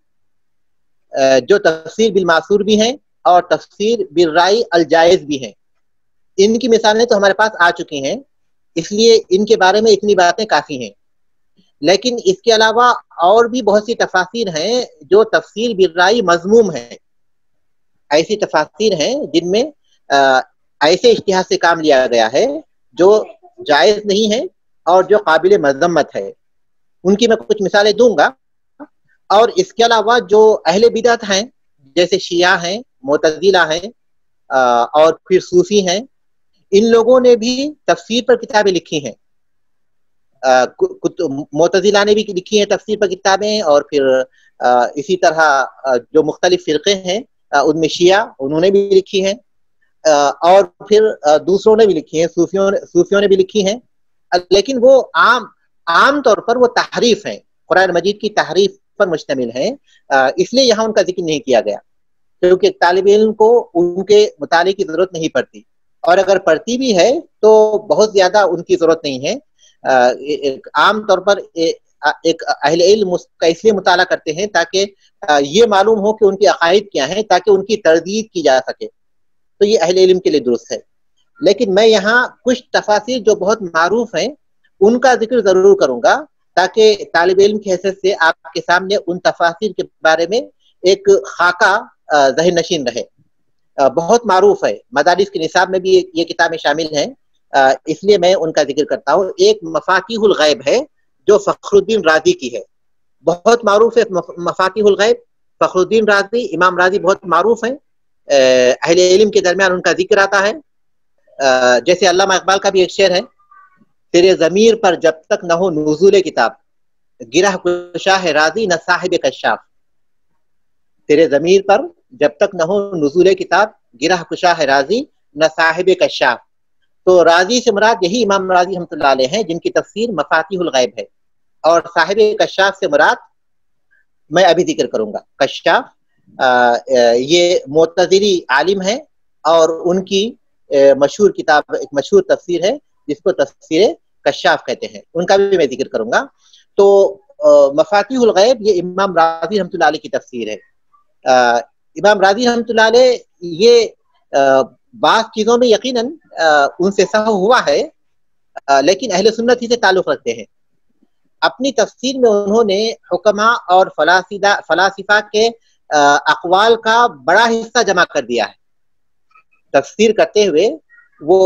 جو تفسیر بالمعصور بھی ہیں اور تفسیر بالرأی الجائز بھی ہیں. ان کی مثالیں تو ہمارے پاس آ چکی ہیں، اس لیے ان کے بارے میں اتنی باتیں کافی ہیں. لیکن اس کے علاوہ اور بھی بہت سی تفاسیر ہیں جو تفسیر بالرأی مذموم ہیں. ایسی تفاسیر ہیں جن میں ایسے اجتہاد سے کام لیا گیا ہے جو جائز نہیں ہے اور جو قابل مذمت ہے. ان کی میں کچھ مثالیں دوں گا. اور اس کے علاوہ جو اہل بدعت ہیں جیسے شیعہ ہیں، معتزلہ ہیں اور پھر صوفی ہیں، ان لوگوں نے بھی تفسیر پر کتابیں لکھی ہیں. معتزلہ نے بھی لکھی ہیں تفسیر پر کتابیں، اور پھر اسی طرح جو مختلف فرقے ہیں ان میں شیعہ انہوں نے بھی لکھی ہیں، اور پھر دوسروں نے بھی لکھی ہیں، صوفیوں نے بھی لکھی ہیں. لیکن وہ عام طور پر وہ تحریف ہیں، قرآن مجید کی تحریف پر مشتمل ہیں. اس لیے یہاں ان کا ذکر نہیں کیا گیا کیونکہ طالب علم کو ان کے مطالعے کی ضرورت نہیں پڑتی، اور اگر پڑتی بھی ہے تو بہت زیادہ ان کی ضرورت نہیں ہے. عام طور پر ایک اہل علم کا اس لیے مطالعہ کرتے ہیں تاکہ یہ معلوم ہو کہ ان کے عقائد کیا ہیں، تاکہ ان کی تردید کی جا سکے. تو یہ اہل علم کے لیے درست ہے. لیکن میں یہاں کچھ تفاسیر جو بہت معروف ہیں ان کا ذکر ضرور کروں گا تاکہ طالب علم کی حیثیت سے آپ کے سامنے ان تفاسیر کے بارے میں ایک خاکہ ذہن نشین رہے. بہت معروف ہے، مدارس کے نصاب میں بھی یہ کتابیں شامل ہیں، اس لیے میں ان کا ذکر کرتا ہوں. ایک مفاتیح الغیب ہے جو فخر الدین رازی کی ہے، بہت معروف ہے. مفاتیح الغیب فخر الدین رازی، امام رازی بہت معروف ہیں، اہل علم کے درمیان ان کا ذکر آتا ہے. جیسے علامہ اقبال کا بھی ایک شعر ہے، تیرے ضمیر پر جب تک نہ ہو نزول کتاب، گرہ کشا ہے رازی نہ صاحب کشاف. تیرے ضمیر پر جب تک نہ ہو نزول کتاب، گرہ کشا ہے رازی نہ صاحب کشاف. تو رازی سے مراد یہی امام رازی رحمۃ اللہ علیہ ہیں جن کی تفسیر مفاتیح الغیب ہے، اور صاحب کشاف سے مراد میں ابھی ذکر کروں گا. کشاف یہ معتزلی عالم ہے، اور ان کی مشہور کتاب، ایک مشہور تفسیر ہے جس کو تفسیر کشاف کہتے ہیں، ان کا بھی میں ذکر کروں گا۔ تو مفاتیح الغیب یہ امام راضی رحمۃ اللہ علیہ کی تفسیر ہے۔ امام راضی رحمۃ اللہ علیہ یہ بعض چیزوں میں یقیناً ان سے سہو ہوا ہے، لیکن اہل سنت ہی سے تعلق رکھتے ہیں۔ اپنی تفسیر میں انہوں نے حکماء اور فلاسفہ کے اقوال کا بڑا حصہ جمع کر دیا ہے۔ تفسیر کرتے ہوئے وہ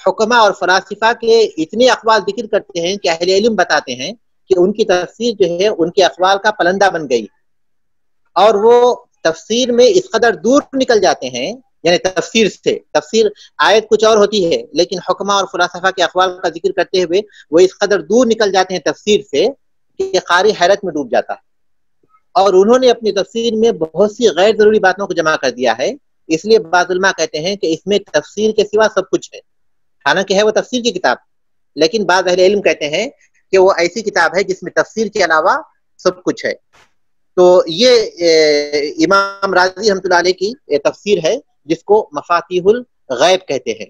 حکماء اور فلاسفہ کے اتنے اقوال ذکر کرتے ہیں کہ اہل علم بتاتے ہیں کہ ان کی تفسیر جو ہے ان کے اقوال کا پلندہ بن گئی، اور وہ تفسیر میں اس قدر دور نکل جاتے ہیں، یعنی تفسیر سے، تفسیر آیت کچھ اور ہوتی ہے لیکن حکماء اور فلاسفہ کے اقوال کا ذکر کرتے ہوئے وہ اس قدر دور نکل جاتے ہیں تفسیر سے کہ قاری حیرت میں ڈوب جاتا ہے۔ اور انہوں نے اپنی تفسیر میں بہت سی غیر ضروری باتوں کو جمع کر دیا ہے، اس لیے بعض علماء کہتے ہیں کہ اس میں تفسیر کے سوا سب کچھ ہے، حالانکہ ہے وہ تفسیر کی کتاب، لیکن بعض اہل علم کہتے ہیں کہ وہ ایسی کتاب ہے جس میں تفسیر کے علاوہ سب کچھ ہے۔ تو یہ امام راضی رحمۃ اللہ علیہ کی تفسیر ہے جس کو مفاتیح الغیب کہتے ہیں۔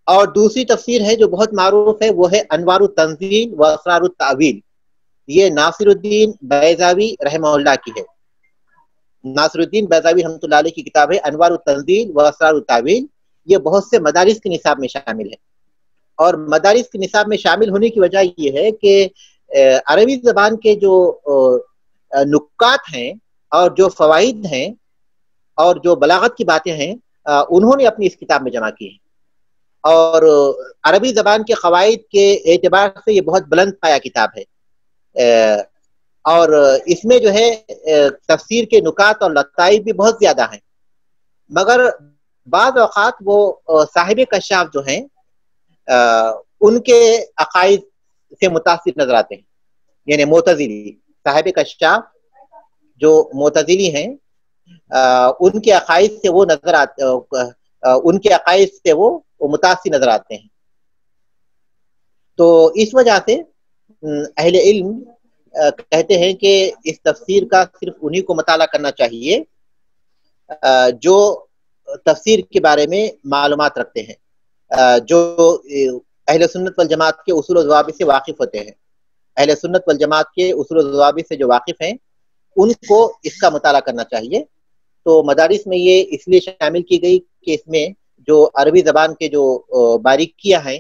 اور دوسری تفسیر ہے جو بہت معروف ہے، وہ ہے انوار التنزیل و اسرار التاویل، یہ ناصر الدین بیضاوی رحمہ اللہ کی ہے۔ ناصر الدین بیضاوی رحمۃ اللہ علیہ کی کتاب ہے انوار التنزیل و اسرار التاویل، یہ بہت سے مدارس کے نصاب میں شامل ہے، اور مدارس کے نصاب میں شامل ہونے کی وجہ یہ ہے کہ عربی زبان کے جو نکات ہیں اور جو فوائد ہیں اور جو بلاغت کی باتیں ہیں انہوں نے اپنی اس کتاب میں جمع کی ہیں، اور عربی زبان کے قواعد کے اعتبار سے یہ بہت بلند پایا کتاب ہے، اور اس میں جو ہے تفسیر کے نکات اور لطائف بھی بہت زیادہ ہیں، مگر بعض اوقات وہ صاحب کشاف جو ہیں ان کے عقائد سے متاثر نظر آتے ہیں، یعنی معتزلی، صاحب کشاف جو معتزلی ہیں ان کے عقائد سے وہ نظر آتے، ان کے عقائد سے وہ متاثر نظر آتے ہیں۔ تو اس وجہ سے اہل علم کہتے ہیں کہ اس تفسیر کا صرف انہی کو مطالعہ کرنا چاہیے جو تفسیر کے بارے میں معلومات رکھتے ہیں، جو اہل سنت والجماعت کے اصول و ضوابط سے واقف ہوتے ہیں۔ اہل سنت والجماعت کے اصول و ضوابط سے جو واقف ہیں ان کو اس کا مطالعہ کرنا چاہیے۔ تو مدارس میں یہ اس لیے شامل کی گئی کہ اس میں جو عربی زبان کے جو باریکیاں ہیں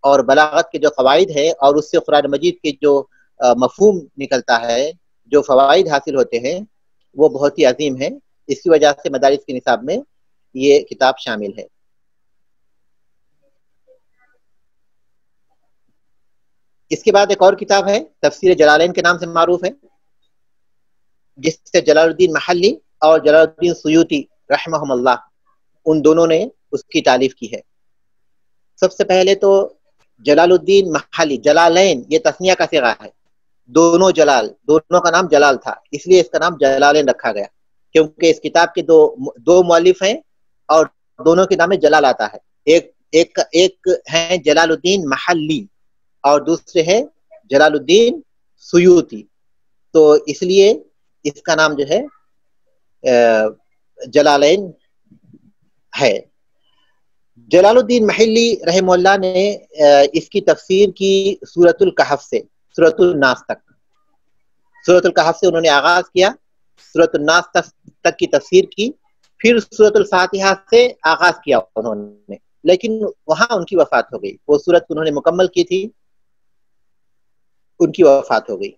اور بلاغت کے جو قواعد ہیں اور اس سے قرآن مجید کے جو مفہوم نکلتا ہے، جو فوائد حاصل ہوتے ہیں، وہ بہت ہی عظیم ہیں، اس کی وجہ سے مدارس کے نصاب میں یہ کتاب شامل ہے۔ اس کے بعد ایک اور کتاب ہے تفسیر جلالین کے نام سے معروف ہے، جس سے جلال الدین محلی اور جلال الدین سیوطی رحمہم اللہ ان دونوں نے اس کی تالیف کی ہے۔ سب سے پہلے تو جلال الدین محلی، جلالین یہ تثنیہ کا صیغہ ہے، دونوں جلال، دونوں کا نام جلال تھا، اس لیے اس کا نام جلالین رکھا گیا، کیونکہ اس کتاب کے دو مؤلف ہیں اور دونوں کے نام میں جلال آتا ہے، ایک ہیں جلال الدین محلی اور دوسرے ہیں جلال الدین سیوطی، تو اس لیے اس کا نام جو ہے جلالین ہے۔ جلال الدین محلی رحمہ اللہ نے اس کی تفسیر کی سورۃ الکہف سے سورۃ الناس تک، سورۃ الکہف سے انہوں نے آغاز کیا، سورۃ الناس تک کی تفسیر کی، پھر سورۃ الفاتحہ سے آغاز کیا انہوں نے، لیکن وہاں ان کی وفات ہو گئی، وہ سورۃ انہوں نے مکمل کی تھی، ان کی وفات ہو گئی۔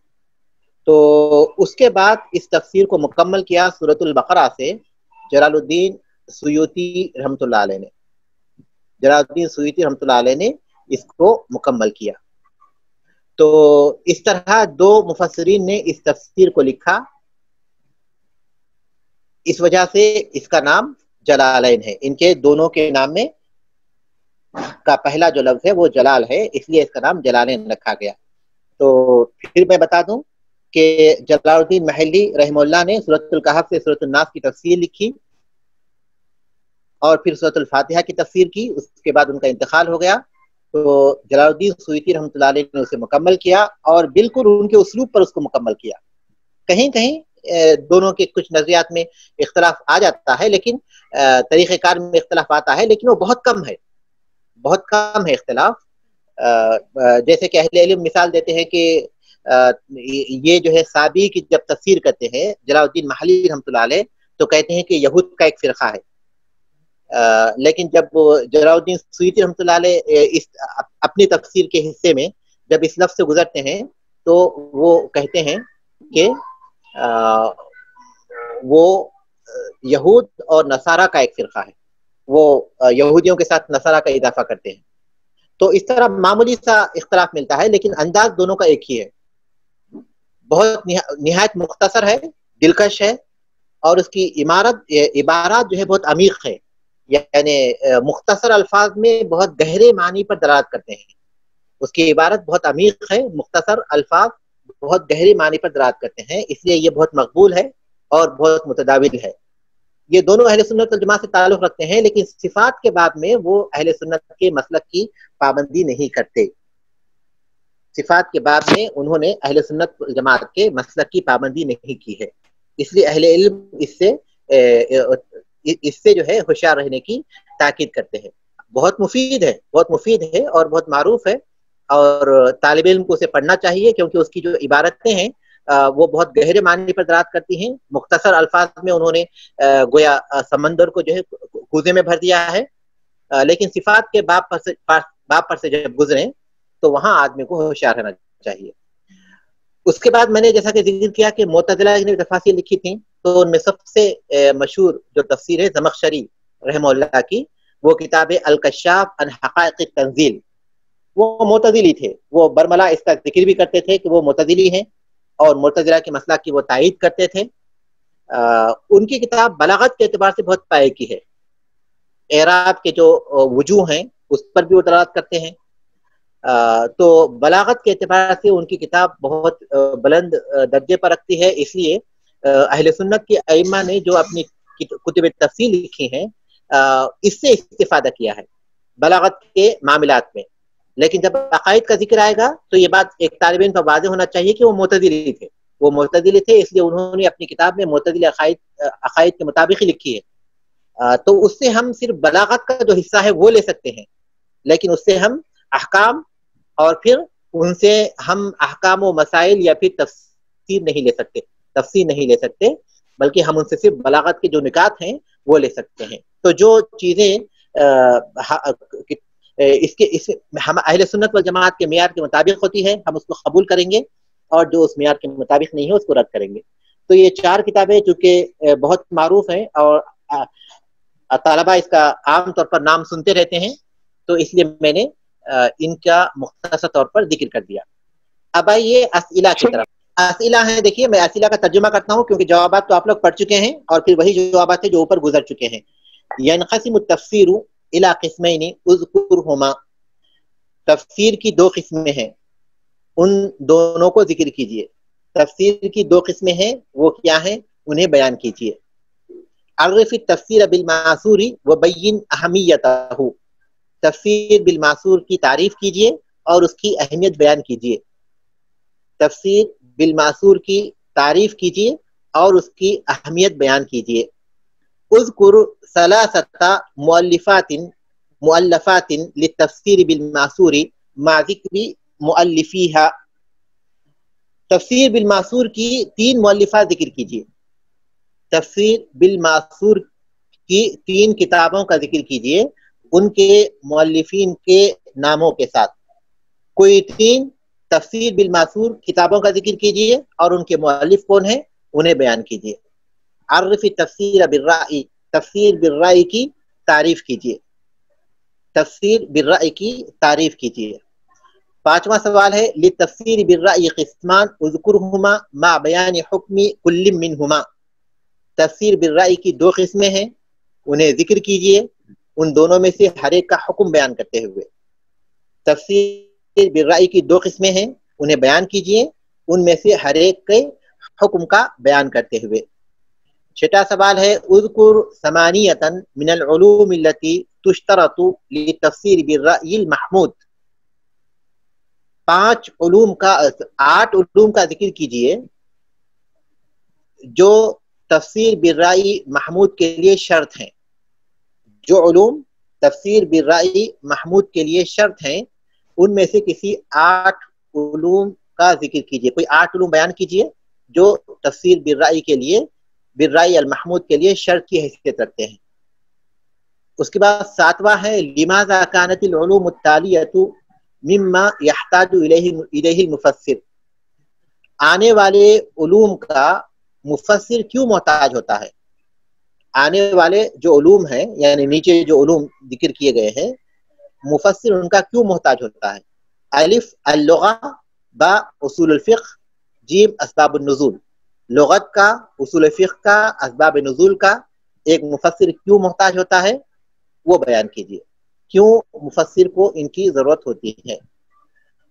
تو اس کے بعد اس تفسیر کو مکمل کیا سورۃ البقرہ سے جلال الدین سیوطی رحمۃ اللہ علیہ نے، جلال الدین سیوطی رحمۃ اللہ علیہ نے اس کو مکمل کیا۔ تو اس طرح دو مفسرین نے اس تفسیر کو لکھا، اس وجہ سے اس کا نام جلالین ہے، ان کے دونوں کے نام میں کا پہلا جو لفظ ہے وہ جلال ہے، اس لیے اس کا نام جلالین رکھا گیا۔ تو پھر میں بتا دوں کہ جلال الدین محلی رحمہ اللہ نے سورۃ الکہف سے سورۃ الناس کی تفسیر لکھی اور پھر سورۃ الفاتحہ کی تفسیر کی، اس کے بعد ان کا انتقال ہو گیا، تو جلال الدین سیوطی رحمۃ اللہ علیہ نے اسے مکمل کیا اور بالکل ان کے اسلوب پر اس کو مکمل کیا۔ کہیں کہیں دونوں کے کچھ نظریات میں اختلاف آ جاتا ہے، لیکن طریقہ کار میں اختلاف آتا ہے، لیکن وہ بہت کم ہے، بہت کم ہے اختلاف۔ جیسے کہ اہل علم مثال دیتے ہیں کہ یہ جو ہے صابی کی جب تفسیر کرتے ہیں جلال الدین محلی رحمۃ اللہ علیہ، تو کہتے ہیں کہ یہود کا ایک فرقہ ہے، لیکن جب جلال الدین سیوطی رحمۃ اللہ علیہ اپنی تفسیر کے حصے میں جب اس لفظ سے گزرتے ہیں تو وہ کہتے ہیں کہ وہ یہود اور نصارہ کا ایک فرقہ ہے، وہ یہودیوں کے ساتھ نصارہ کا اضافہ کرتے ہیں۔ تو اس طرح معمولی سا اختلاف ملتا ہے، لیکن انداز دونوں کا ایک ہی ہے، بہت نہایت مختصر ہے، دلکش ہے، اور اس کی عبارات جو ہے بہت عمیق ہے، یعنی مختصر الفاظ میں بہت گہرے معنی پر دلالت کرتے ہیں۔ اس کی عبارت بہت عمیق ہے، مختصر الفاظ بہت گہرے معنی پر دلالت کرتے ہیں، اس لیے یہ بہت مقبول ہے اور بہت متداول ہے۔ یہ دونوں اہل سنت والجماعت سے تعلق رکھتے ہیں، لیکن صفات کے بعد میں وہ اہل سنت کے مسلک کی پابندی نہیں کرتے۔ صفات کے بعد میں انہوں نے اہل سنت والجماعت کے مسلک کی پابندی نہیں کی ہے، اس لیے اہل علم اس سے جو ہے ہوشیار رہنے کی تاکید کرتے ہیں۔ بہت مفید ہے، بہت مفید ہے اور بہت معروف ہے، اور طالب علم کو اسے پڑھنا چاہیے، کیونکہ اس کی جو عبارتیں ہیں وہ بہت گہرے معنی پر دلالت کرتی ہیں۔ مختصر الفاظ میں انہوں نے گویا سمندر کو جو ہے کوزے میں بھر دیا ہے، لیکن صفات کے باب پر سے جب گزریں تو وہاں آدمی کو ہوشیار رہنا چاہیے۔ اس کے بعد میں نے جیسا کہ ذکر کیا کہ معتزلہ نے تفاسیر لکھی تھیں، تو ان میں سب سے مشہور جو تفسیر ہے زمخشری رحمہ اللہ کی، وہ کتاب الکشاف عن حقائق التنزیل۔ وہ معتزلی تھے، وہ برملا اس کا ذکر بھی کرتے تھے کہ وہ معتزلی ہیں اور معتزلہ کے مسلک کی وہ تائید کرتے تھے۔ ان کی کتاب بلاغت کے اعتبار سے بہت پائے کی ہے، اعراب کے جو وجوہ ہیں اس پر بھی وہ دلالت کرتے ہیں، تو بلاغت کے اعتبار سے ان کی کتاب بہت بلند درجے پر رکھتی ہے، اس لیے اہل سنت کے ائمہ نے جو اپنی کتب تفسیر لکھی ہیں اس سے استفادہ کیا ہے بلاغت کے معاملات میں۔ لیکن جب عقائد کا ذکر آئے گا تو یہ بات ایک طالب علم پر واضح ہونا چاہیے کہ وہ معتزلی تھے، وہ معتزلی تھے، اس لیے انہوں نے اپنی کتاب میں معتزلی عقائد کے مطابق ہی لکھی ہے۔ تو اس سے ہم صرف بلاغت کا جو حصہ ہے وہ لے سکتے ہیں، لیکن اس سے ہم احکام اور پھر ان سے ہم احکام و مسائل یا پھر تفسیر نہیں لے سکتے، بلکہ ہم ان سے صرف بلاغت کے جو نکات ہیں وہ لے سکتے ہیں۔ تو جو چیزیں ہم اہل سنت والجماعت کے معیار کے مطابق ہوتی ہے ہم اس کو قبول کریں گے، اور جو اس معیار کے مطابق نہیں ہے اس کو رد کریں گے۔ تو یہ چار کتابیں چونکہ بہت معروف ہیں اور طلبہ اس کا عام طور پر نام سنتے رہتے ہیں، تو اس لیے میں نے ان کا مختصر طور پر ذکر کر دیا۔ اب آئیے اسئلہ کی طرف۔ اسئلہ ہیں، دیکھیے میں اسئلہ کا ترجمہ کرتا ہوں کیونکہ جوابات تو آپ لوگ پڑھ چکے ہیں اور پھر وہی جوابات ہیں جو اوپر گزر چکے ہیں۔ ينقسم التفسیر الى قسمین اذکرہما، تفسیر کی دو قسمیں ہیں، ان دونوں کو ذکر کیجئے۔ تفسیر کی دو قسمیں ہیں، وہ کیا ہیں انہیں بیان کیجئے۔ عرف التفسیر بالمعصور وبین اہمیتہ، تفسیر بالمعصور کی تعریف کیجئے اور اس کی اہمیت بیان کیجئے۔ تفسیر بالمعصور کی تعریف کیجئے اور اس کی اہمیت بیان کیجئے۔ اذکر ثلاثۃ مؤلفات للتفسیر بالمعصور مع ذکر مؤلفیہا، تفسیر بالمعصور کی 3 مؤلفات ذکر کیجئے۔ تفسیر بالمعصور کی 3 کتابوں کا ذکر کیجئے، ان کے مؤلفین کے ناموں کے ساتھ۔ کوئی 3 تفسیر بالمعصور کتابوں کا ذکر کیجئے اور ان کے مؤلف کون ہیں انہیں بیان کیجئے۔ عرف تفسیر بالرأی، تفسیر بالرأی کی تعریف کیجئے، تفسیر بالرأی کی تعریف کیجئے۔ 5واں سوال ہے للتفسیر بالرأی قسمان اذکرہما مع بیان حکم کل منہما، تفسیر بالرأی کی 2 قسمیں ہیں، انہیں ذکر کیجئے، ان دونوں میں سے ہر ایک کا حکم بیان کرتے ہوئے۔ تفسیر بالرأی کی 2 قسمیں ہیں، انہیں بیان کیجئے، ان میں سے ہر ایک کے حکم کا بیان کرتے ہوئے۔ 6واں سوال ہے اذکر ثمانیۃ من العلوم التي تشترط للتفسیر بالرأی المحمود، 8 علوم کا ذکر کیجئے جو تفسیر بالرأی محمود کے لیے شرط ہیں، جو علوم تفسیر بالرأی محمود کے لیے شرط ہیں، ان میں سے کسی 8 علوم کا ذکر کیجئے. کوئی 8 علوم بیان کیجئے جو تفسیر بالرأی کے لیے، بالرأی المحمود کے لیے شرط کی حیثیت رکھتے ہیں. اس کے بعد 7واں ہے لماذا كانت العلوم التالیۃ مما يحتاج الیہ المفسر. آنے والے علوم کا مفسر کیوں محتاج ہوتا ہے؟ آنے والے جو علوم ہیں، یعنی نیچے جو علوم ذکر کیے گئے ہیں، مفسر ان کا کیوں محتاج ہوتا ہے؟ الف اللغہ، با اصول الفقہ، جیم اسباب النزول. لغت کا، اصول فقہ کا، اسباب نزول کا ایک مفسر کیوں محتاج ہوتا ہے وہ بیان کیجیے. کیوں مفسر کو ان کی ضرورت ہوتی ہے؟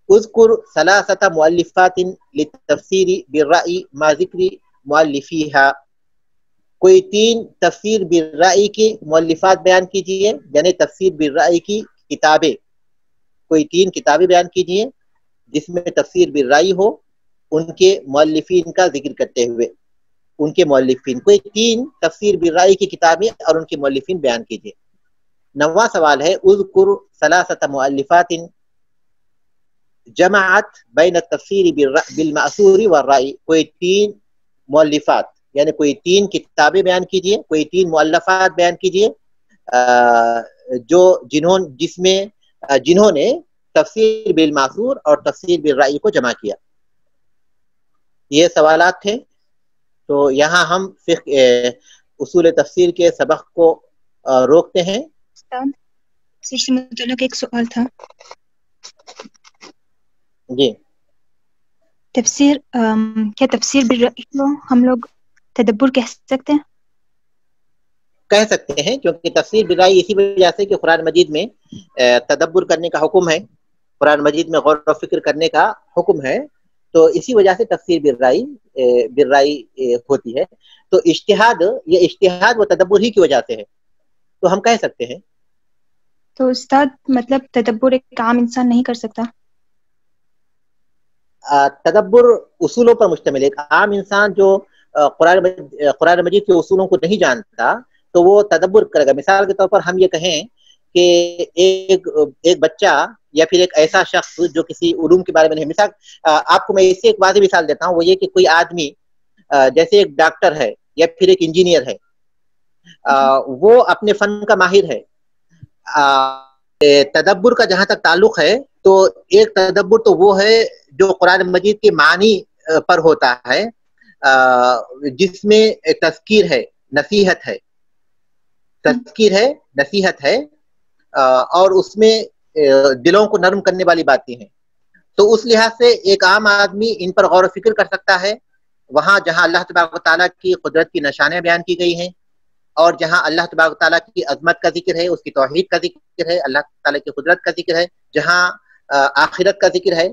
اذکر ثلاثة مؤلفات للتفسیر بالرأی ما ذکر مؤلفیہا. کوئی 3 تفسیر بالرأی کی مؤلفات بیان کیجیے، یعنی تفسیر بالرأی کی کتابیں. کوئی 3 کتابیں بیان کیجیے جس میں تفسیر بالرأی ہو، ان کے مؤلفین کا ذکر کرتے ہوئے. ان کے مؤلفین، کوئی 3 تفسیر بالرأی کی کتابیں اور ان کے مؤلفین بیان کیجیے. 9واں سوال ہے اذکر ثلاثة مؤلفات جمعت بین التفسیر بالمأثور والرأی. کوئی 3 مؤلفات یعنی کوئی 3 کتابیں بیان کیجیے، کوئی 3 مؤلفات بیان کیجیے جنہوں نے تفسیر بالمأثور اور تفسیر بالرأی کو جمع کیا. یہ سوالات تھے. تو یہاں ہم اصول تفسیر کے سبق کو روکتے ہیں. تفسیر سے متعلق ایک سوال تھا. جی تفسیر کیا تفسیر بالرأی کو ہم لوگ تدبر کہہ سکتے ہیں؟ کہہ سکتے ہیں، کیونکہ تفسیر بالرأی اسی وجہ سے کہ قرآن مجید میں تدبر کرنے کا حکم ہے، قرآن مجید میں غور و فکر کرنے کا حکم ہے، تو اسی وجہ سے تفسیر بالرأی ہوتی ہے. تو یہ اجتہاد و تدبر ہی کی وجہ سے ہے، تو ہم کہہ سکتے ہیں. تو استاد مطلب تدبر ایک عام انسان نہیں کر سکتا؟ تدبر اصولوں پر مشتمل ہے. ایک عام انسان جو قرآن مجید کے اصولوں کو نہیں جانتا تو وہ تدبر کرے گا. مثال کے طور پر ہم یہ کہیں کہ ایک بچہ یا پھر ایک ایسا شخص جو کسی علوم کے بارے میں نہیں، مثال آپ کو میں اس سے ایک واضح مثال دیتا ہوں، وہ یہ کہ کوئی آدمی جیسے ایک ڈاکٹر ہے یا پھر ایک انجینئر ہے، وہ اپنے فن کا ماہر ہے. تدبر کا جہاں تک تعلق ہے تو ایک تدبر تو وہ ہے جو قرآن مجید کے معنی پر ہوتا ہے، جس میں تذکیر ہے، نصیحت ہے، نصیحت ہے، اور اس میں دلوں کو نرم کرنے والی باتیں ہیں. تو اس لحاظ سے ایک عام آدمی ان پر غور و فکر کر سکتا ہے. وہاں جہاں اللہ تبارک و تعالیٰ کی قدرت کی نشانیاں بیان کی گئی ہیں، اور جہاں اللہ تبارک و تعالیٰ کی عظمت کا ذکر ہے، اس کی توحید کا ذکر ہے، اللہ تعالیٰ کی قدرت کا ذکر ہے، جہاں آخرت کا ذکر ہے،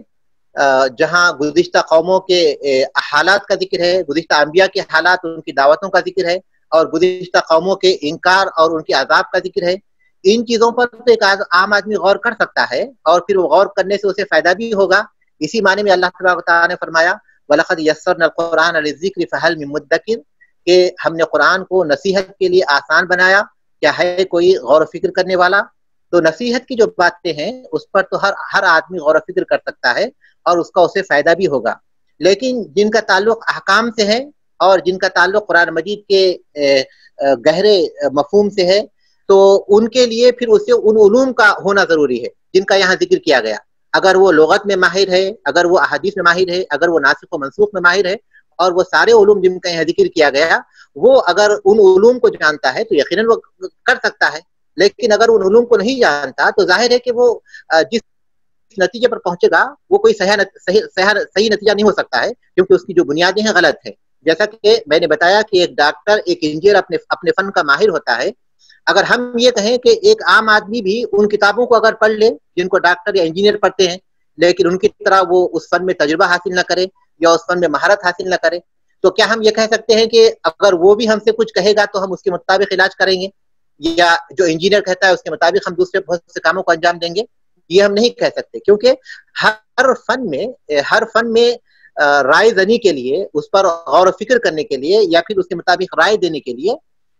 جہاں گزشتہ قوموں کے حالات کا ذکر ہے، گزشتہ انبیاء کے حالات، ان کی دعوتوں کا ذکر ہے، اور گزشتہ قوموں کے انکار اور ان کے عذاب کا ذکر ہے. ان چیزوں پر تو ایک عام آدمی غور کر سکتا ہے، اور پھر وہ غور کرنے سے اسے فائدہ بھی ہوگا. اسی معنی میں اللہ تبارک و تعالیٰ نے فرمایا وَلَقَدْ يَسَّرْنَا الْقُرْآنَ لِلذِّكْرِ فَهَلْ مِن مُدَّكِرٍ، کہ ہم نے قرآن کو نصیحت کے لیے آسان بنایا، کیا ہے کوئی غور و فکر کرنے والا؟ تو نصیحت کی جو باتیں ہیں اس پر تو ہر آدمی غور و فکر کر سکتا ہے، اور اس کا اسے فائدہ بھی ہوگا. لیکن جن کا تعلق احکام سے ہے اور جن کا تعلق قرآن مجید کے گہرے مفہوم سے ہے، تو ان کے لیے پھر اسے ان علوم کا ہونا ضروری ہے جن کا یہاں ذکر کیا گیا. اگر وہ لغت میں ماہر ہے، اگر وہ احادیث میں ماہر ہے، اگر وہ ناسخ و منسوخ میں ماہر ہے، اور وہ سارے علوم جن کا یہاں ذکر کیا گیا وہ اگر ان علوم کو جانتا ہے تو یقیناً وہ کر سکتا ہے. لیکن اگر ان علوم کو نہیں جانتا تو ظاہر ہے کہ وہ جس نتیجے پر پہنچے گا وہ کوئی صحیح نتیجہ نہیں ہو سکتا ہے، کیونکہ اس کی جو بنیادیں ہیں غلط ہیں. جیسا کہ میں نے بتایا کہ ایک ڈاکٹر، ایک انجینئر اپنے فن کا ماہر ہوتا ہے. اگر ہم یہ کہیں کہ ایک عام آدمی بھی ان کتابوں کو اگر پڑھ لے جن کو ڈاکٹر یا انجینئر پڑھتے ہیں، لیکن ان کی طرح وہ اس فن میں تجربہ حاصل نہ کرے یا اس فن میں مہارت حاصل نہ کرے، تو کیا ہم یہ کہہ سکتے ہیں کہ اگر وہ بھی ہم سے کچھ کہے گا تو ہم اس کے مطابق علاج کریں گے، یا جو انجینئر کہتا ہے اس کے مطابق ہم دوسرے بہت سے کاموں کو انجام دیں گے؟ یہ ہم نہیں کہہ سکتے، کیونکہ ہر فن میں رائے زنی کے لیے، اس پر غور و فکر کرنے کے لیے یا پھر اس کے مطابق رائے دینے کے لیے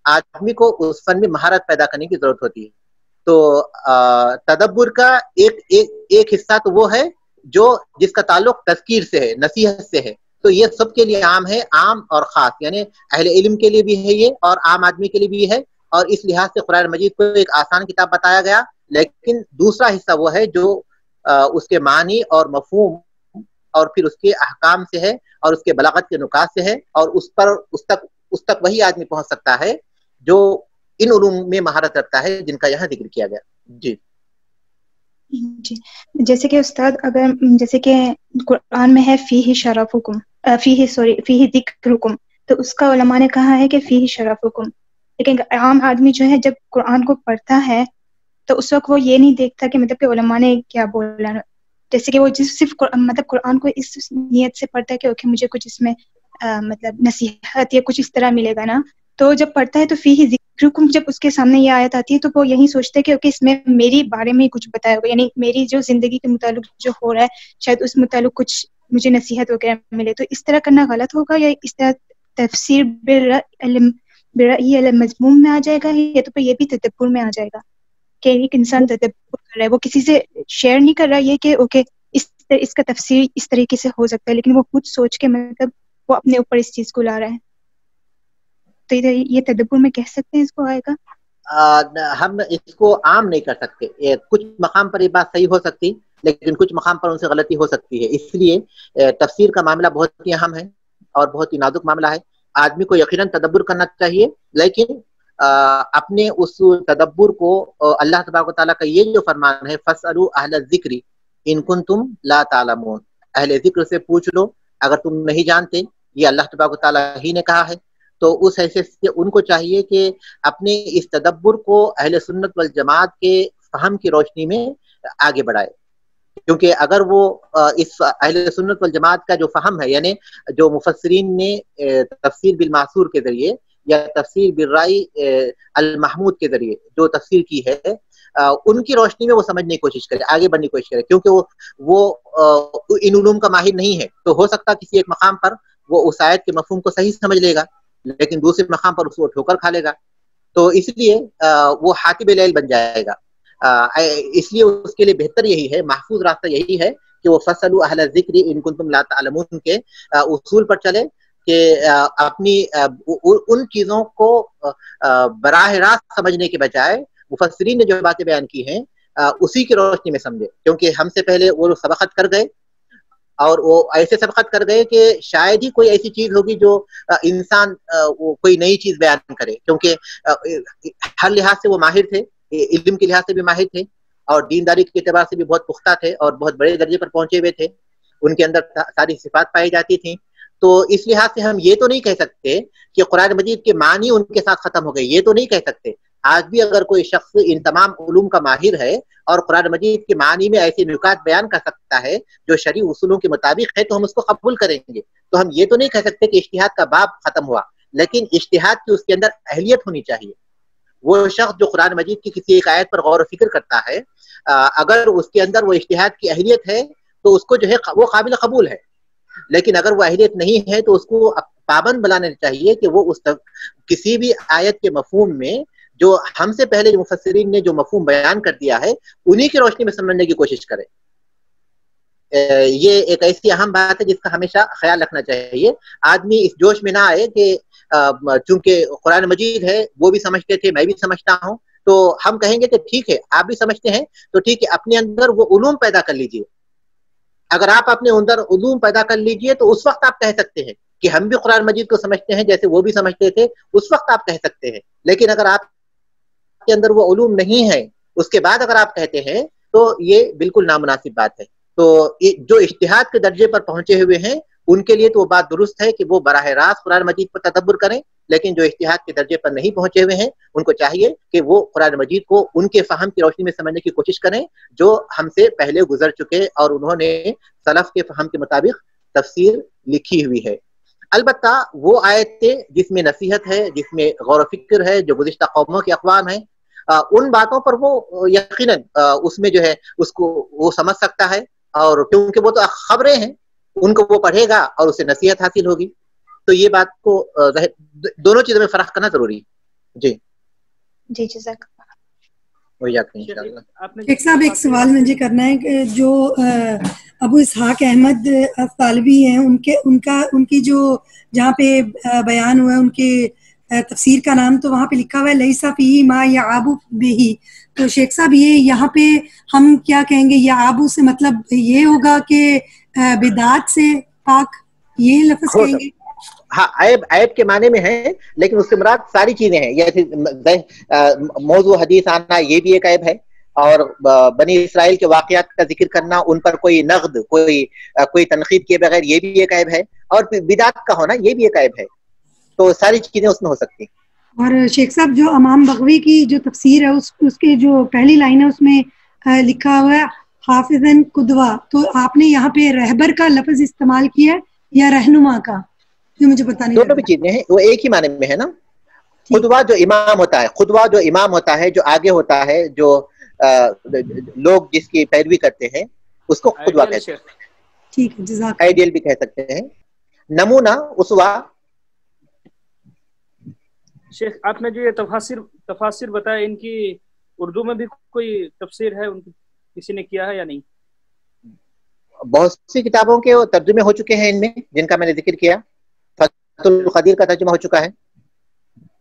آدمی کو اس فن میں مہارت پیدا کرنے کی ضرورت ہوتی ہے. تو تدبر کا ایک حصہ تو وہ ہے جس کا تعلق تذکیر سے ہے، نصیحت سے ہے. تو یہ سب کے لیے عام ہے، عام اور خاص، یعنی اہل علم کے لیے بھی ہے یہ اور عام آدمی کے لیے بھی ہے. اور اس لحاظ سے قرآن مجید کو ایک آسان کتاب بتایا گیا، لیکن دوسرا حصہ وہ ہے جو اس کے معنی اور مفہوم اور پھر اس کے احکام سے ہے اور اس کے بلاغت کے نکات سے ہے، اور اس تک وہی آدمی پہنچ سکتا ہے جو ان علوم میں مہارت رکھتا ہے جن کا یہاں ذکر کیا گیا. جی جی، جیسے کہ استاد، اگر جیسے کہ قرآن میں ہے فیہ شرفکم، فیہ ذکرکم، تو اس کا علماء نے کہا ہے کہ فیہ شرفکم. لیکن عام آدمی جو ہے جب قرآن کو پڑھتا ہے تو اس وقت وہ یہ نہیں دیکھتا کہ مطلب کہ علماء نے کیا بولا. جیسے کہ وہ صرف مطلب قرآن کو اس نیت سے پڑھتا ہے کہ اوکے مجھے کچھ اس میں مطلب نصیحت یا کچھ اس طرح ملے گا نا. تو جب پڑھتا ہے تو فیہ ذکرکم، جب اس کے سامنے یہ آیت آتی ہے تو وہ یہی سوچتا ہے کہ اوکے اس میں میری بارے میں کچھ بتایا ہوگا، یعنی میری جو زندگی کے متعلق جو ہو رہا ہے شاید اس متعلق کچھ مجھے نصیحت وغیرہ ملے. تو اس طرح کرنا غلط ہوگا یا اس طرح تفسیر برأی المضموم میں آ جائے گا، یا تو پھر یہ بھی تدبر میں آ جائے گا کہ ایک انسان تدبر کر رہا ہے، وہ کسی سے شیئر نہیں کر رہا یہ کہ اوکے اس کا تفسیر اس طریقے سے ہو سکتا ہے، لیکن وہ خود سوچ کے مطلب وہ اپنے اوپر اس چیز کو لا رہا ہے. تو یہ تدبر میں کہہ سکتے ہیں اس کو آئے گا؟ ہم اس کو عام نہیں کر سکتے. کچھ مقام پر یہ بات صحیح ہو سکتی، لیکن کچھ مقام پر ان سے غلطی ہو سکتی ہے. اس لیے تفسیر کا معاملہ بہت ہی اہم ہے اور بہت ہی نازک معاملہ ہے. آدمی کو یقیناً تدبر کرنا چاہیے، لیکن اپنے اس تدبر کو اللہ تبارک و تعالیٰ کا یہ جو فرمان ہے فَاسْأَلُوا أَهْلَ الذِّكْرِ إِن كُنتُمْ لَا تَعْلَمُونَ، اہل ذکر سے پوچھ لو اگر تم نہیں جانتے. یہ اللہ تبارک و تعالیٰ ہی نے کہا ہے. تو اس حیثیت سے ان کو چاہیے کہ اپنے اس تدبر کو اہل سنت والجماعت کے فہم کی روشنی میں آگے بڑھائے. کیونکہ اگر وہ اس اہل سنت والجماعت کا جو فہم ہے، یعنی جو مفسرین نے تفسیر بالمعصور کے ذریعے یا تفسیر بالرائی المحمود کے ذریعے جو تفسیر کی ہے، ان کی روشنی میں وہ سمجھنے کی کوشش کرے، آگے بڑھنے کی کوشش کرے. کیونکہ وہ ان علوم کا ماہر نہیں ہے، تو ہو سکتا کسی ایک مقام پر وہ اس آیت کے مفہوم کو صحیح سمجھ لے گا، لیکن دوسرے مقام پر اس کو ٹھوکر کھا لے گا. تو اس لیے وہ حاتب لیل بن جائے گا. اس لیے اس کے لیے بہتر یہی ہے، محفوظ راستہ یہی ہے کہ وہ فَاسْأَلُوا أَهْلَ الذِّكْرِ إِن كُنتُمْ لَا تَعْلَمُونَ کے اصول پر چلے کہ اپنی ان چیزوں کو براہ راست سمجھنے کے بجائے مفسرین نے جو باتیں بیان کی ہیں اسی کی روشنی میں سمجھے. کیونکہ ہم سے پہلے وہ سبقت کر گئے اور وہ ایسے سبقت کر گئے کہ شاید ہی کوئی ایسی چیز ہوگی جو انسان کوئی نئی چیز بیان کرے. کیونکہ ہر لحاظ سے وہ ماہر تھے، علم کے لحاظ سے بھی ماہر تھے اور دینداری کے اعتبار سے بھی بہت پختہ تھے اور بہت بڑے درجے پر پہنچے ہوئے تھے. ان کے اندر ساری صفات پائی جاتی تھیں. تو اس لحاظ سے ہم یہ تو نہیں کہہ سکتے کہ قرآن مجید کے معنی ان کے ساتھ ختم ہو گئے، یہ تو نہیں کہہ سکتے. آج بھی اگر کوئی شخص ان تمام علوم کا ماہر ہے اور قرآن مجید کے معنی میں ایسے نکات بیان کر سکتا ہے جو شرعی اصولوں کے مطابق ہے، تو ہم اس کو قبول کریں گے. تو ہم یہ تو نہیں کہہ سکتے کہ اجتہاد کا باب ختم ہوا، لیکن اجتہاد کی اس کے اندر اہلیت ہونی چاہیے. وہ شخص جو قرآن مجید کی کسی ایک آیت پر غور و فکر کرتا ہے، اگر اس کے اندر وہ اجتہاد کی اہلیت ہے تو اس کو جو ہے وہ قابل قبول ہے. لیکن اگر وہ اہلیت نہیں ہے تو اس کو پابند بنانا چاہیے کہ وہ اس کسی بھی آیت کے مفہوم میں جو ہم سے پہلے مفسرین نے جو مفہوم بیان کر دیا ہے انہی کی روشنی میں سمجھنے کی کوشش کرے. یہ ایک ایسی اہم بات ہے جس کا ہمیشہ خیال رکھنا چاہیے. آدمی اس جوش میں نہ آئے کہ چونکہ قرآن مجید ہے وہ بھی سمجھتے تھے، میں بھی سمجھتا ہوں، تو ہم کہیں گے کہ ٹھیک ہے آپ بھی سمجھتے ہیں تو ٹھیک ہے، اپنے اندر وہ علوم پیدا کر لیجئے. اگر آپ اپنے اندر علوم پیدا کر لیجئے تو اس وقت آپ کہہ سکتے ہیں کہ ہم بھی قرآن مجید کو سمجھتے ہیں جیسے وہ بھی سمجھتے تھے، اس وقت آپ کہہ سکتے ہیں. لیکن اگر آپ کے اندر وہ علوم نہیں ہے اس کے بعد اگر آپ کہتے ہیں تو یہ بالکل نامناسب بات ہے. تو جو اجتہاد کے درجے پر پہنچے ہوئے ہیں ان کے لیے تو وہ بات درست ہے کہ وہ براہ راست قرآن مجید پر تدبر کریں، لیکن جو اجتہاد کے درجے پر نہیں پہنچے ہوئے ہیں ان کو چاہیے کہ وہ قرآن مجید کو ان کے فہم کی روشنی میں سمجھنے کی کوشش کریں جو ہم سے پہلے گزر چکے اور انہوں نے سلف کے فہم کے مطابق تفسیر لکھی ہوئی ہے. البتہ وہ آیتیں جس میں نصیحت ہے، جس میں غور و فکر ہے، جو گزشتہ قوموں کے اقوام ہیں، ان باتوں پر وہ یقیناً اس میں جو ہے اس کو وہ سمجھ سکتا ہے. اور کیونکہ وہ تو خبریں ہیں، ان کو وہ پڑھے گا اور اسے نصیحت حاصل ہوگی. تو یہ بات کو دونوں چیزوں میں فرق کرنا ضروری ہے. جی جی جزاک شیخ صاحب ایک سوال مجھے کرنا ہے کہ جو ابو اسحاق احمد طالبی ہیں ان کی جو جہاں پہ بیان ہوا ہے ان کے تفسیر کا نام تو وہاں پہ لکھا ہوا ہے لیسا فیہ ما یعاب بہ. تو شیخ صاحب یہ یہاں پہ ہم کیا کہیں گے؟ یعاب سے مطلب یہ ہوگا کہ بدعات سے پاک، یہ لفظ کہیں گے؟ ہاں عیب کے معنی میں ہے، لیکن اس سے مراد ساری چیزیں ہیں. یہ موضوع حدیث آنا یہ بھی ایک عیب ہے، اور بنی اسرائیل کے واقعات کا ذکر کرنا، ان پر کوئی نقد کوئی تنقید کیے بغیر یہ بھی ایک عیب ہے، اور بدعت کا ہونا یہ بھی ایک عیب ہے. تو ساری چیزیں اس میں ہو سکتی ہیں. اور شیخ صاحب جو امام بغوی کی جو تفسیر ہے اس کے جو پہلی لائن ہے اس میں لکھا ہوا ہے حافظاً قدوہ، تو آپ نے یہاں پہ رہبر کا لفظ استعمال کیا ہے یا رہنما کا؟ مجھے پتا نہیں. دونوں بھی چیزیں ہیں، وہ ایک ہی معنی میں ہے نا. قدوہ جو امام ہوتا ہے، قدوہ جو امام ہوتا ہے، جو آگے ہوتا ہے، جو لوگ جس کی پیروی کرتے ہیں اس کو قدوہ کہتے ہیں. ٹھیک ہے، جزاک. آئیڈیل بھی کہہ سکتے ہیں. نمونہ اسوہ. شیخ آپ نے جو یہ تفاسیر بتایا، ان کی اردو میں بھی کوئی تفسیر ہے؟ ان کی کسی نے کیا ہے یا نہیں؟ بہت سی کتابوں کے ترجمے ہو چکے ہیں ان میں، جن کا میں نے ذکر کیا. فتح القدیر کا ترجمہ ہو چکا ہے،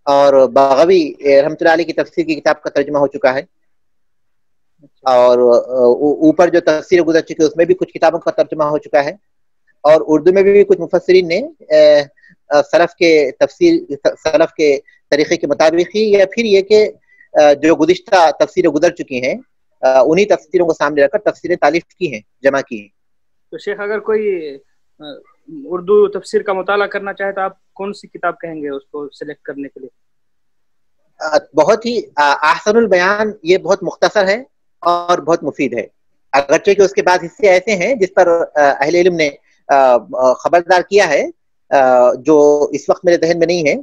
اور بغوی رحمۃ اللہ علیہ کی تفسیر کی کتاب کا ترجمہ ہو چکا ہے، اور اوپر جو تفسیر گزر چکی ہے اس میں بھی کچھ کتابوں کا ترجمہ ہو چکا ہے، اور اردو میں بھی کچھ مفسرین نے سلف کے طریقے کے مطابق ہی، یا پھر یہ کہ جو گزشتہ تفسیریں گزر چکی ہیں انہی تفسیروں کو سامنے رکھ کر تفسیریں تالیف کی ہیں، جمع کی ہیں. تو شیخ اگر کوئی اردو تفسیر کا مطالعہ کرنا چاہے تو آپ کون سی کتاب کہیں گے اس کو سلیکٹ کرنے کے لیے؟ بہت ہی احسن البیان یہ بہت مختصر ہے اور بہت مفید ہے، اگرچہ کہ اس کے بعد حصے ایسے ہیں جس پر اہل علم نے خبردار کیا ہے جو اس وقت میرے ذہن میں نہیں ہے.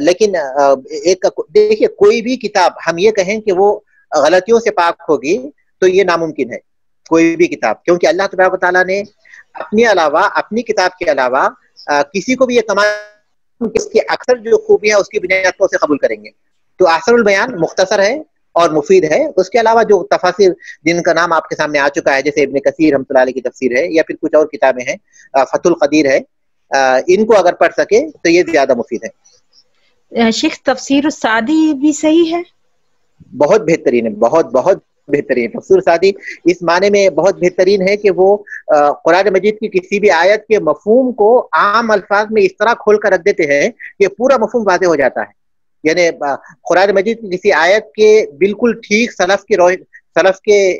لیکن ایک دیکھیے، کوئی بھی کتاب ہم یہ کہیں کہ وہ غلطیوں سے پاک ہوگی تو یہ ناممکن ہے، کوئی بھی کتاب، کیونکہ اللہ تبارک و تعالیٰ نے اپنی کتاب کے علاوہ کسی کو بھی یہ کمال اس کی اکثر جو خوبیاں اس کی بنیاد پر اسے قبول کریں گے. تو احسن البیان مختصر ہے اور مفید ہے. اس کے علاوہ جو تفاسیر جن کا نام آپ کے سامنے آ چکا ہے، جیسے ابن کثیر رحمۃ اللہ علیہ کی تفسیر ہے، یا پھر کچھ اور کتابیں ہیں، فتح القدیر ہے، ان کو اگر پڑھ سکے تو یہ زیادہ مفید ہے. شیخ تفسیر السعدی بھی صحیح ہے؟ بہت بہترین ہے، بہت بہترین. تفسیر سعدی اس معنی میں بہت بہترین ہے کہ وہ قرآن مجید کی کسی بھی آیت کے مفہوم کو عام الفاظ میں اس طرح کھول کر رکھ دیتے ہیں کہ پورا مفہوم واضح ہو جاتا ہے. یعنی قرآن مجید کی کسی آیت کے بالکل ٹھیک سلف کے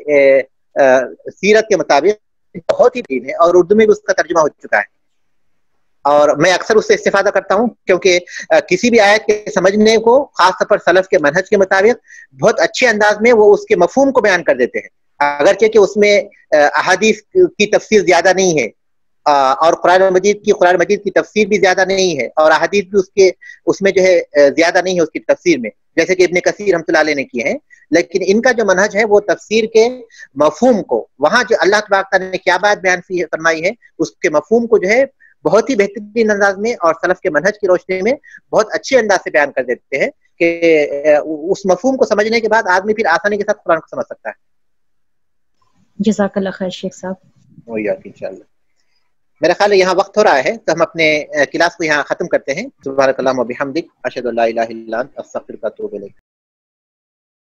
سیرت کے مطابق بہت ہی دین ہے، اور اردو میں بھی اس کا ترجمہ ہو چکا ہے. اور میں اکثر اس سے استفادہ کرتا ہوں، کیونکہ کسی بھی آیت کے سمجھنے کو خاص طور پر سلف کے منہج کے مطابق بہت اچھے انداز میں وہ اس کے مفہوم کو بیان کر دیتے ہیں، اگرچہ کہ اس میں احادیث کی تفسیر زیادہ نہیں ہے، اور قرآن مجید کی تفسیر بھی زیادہ نہیں ہے، اور احادیث بھی اس میں جو ہے زیادہ نہیں ہے اس کی تفسیر میں، جیسے کہ ابن کثیر رحمۃ اللہ علیہ نے کیے ہیں. لیکن ان کا جو منہج ہے وہ تفسیر کے مفہوم کو، وہاں جو اللہ تبارک تعالیٰ نے کیا بات بیان فرمائی ہے، اس کے مفہوم کو جو ہے بہت ہی بہترین انداز میں اور سلف کے منہج کی روشنی میں بہت اچھے انداز سے بیان کر دیتے ہیں کہ اس مفہوم کو سمجھنے کے بعد آدمی پھر آسانی کے ساتھ قرآن کو سمجھ سکتا ہے. جزاک اللہ خیر شیخ صاحب. انشاءاللہ. میرا خیال ہے یہاں وقت ہو رہا ہے تو ہم اپنے کلاس کو یہاں ختم کرتے ہیں. سبحانک اللہم و بحمدک، اشہد ان لا الہ الا انت، استغفرک و اتوب الیک.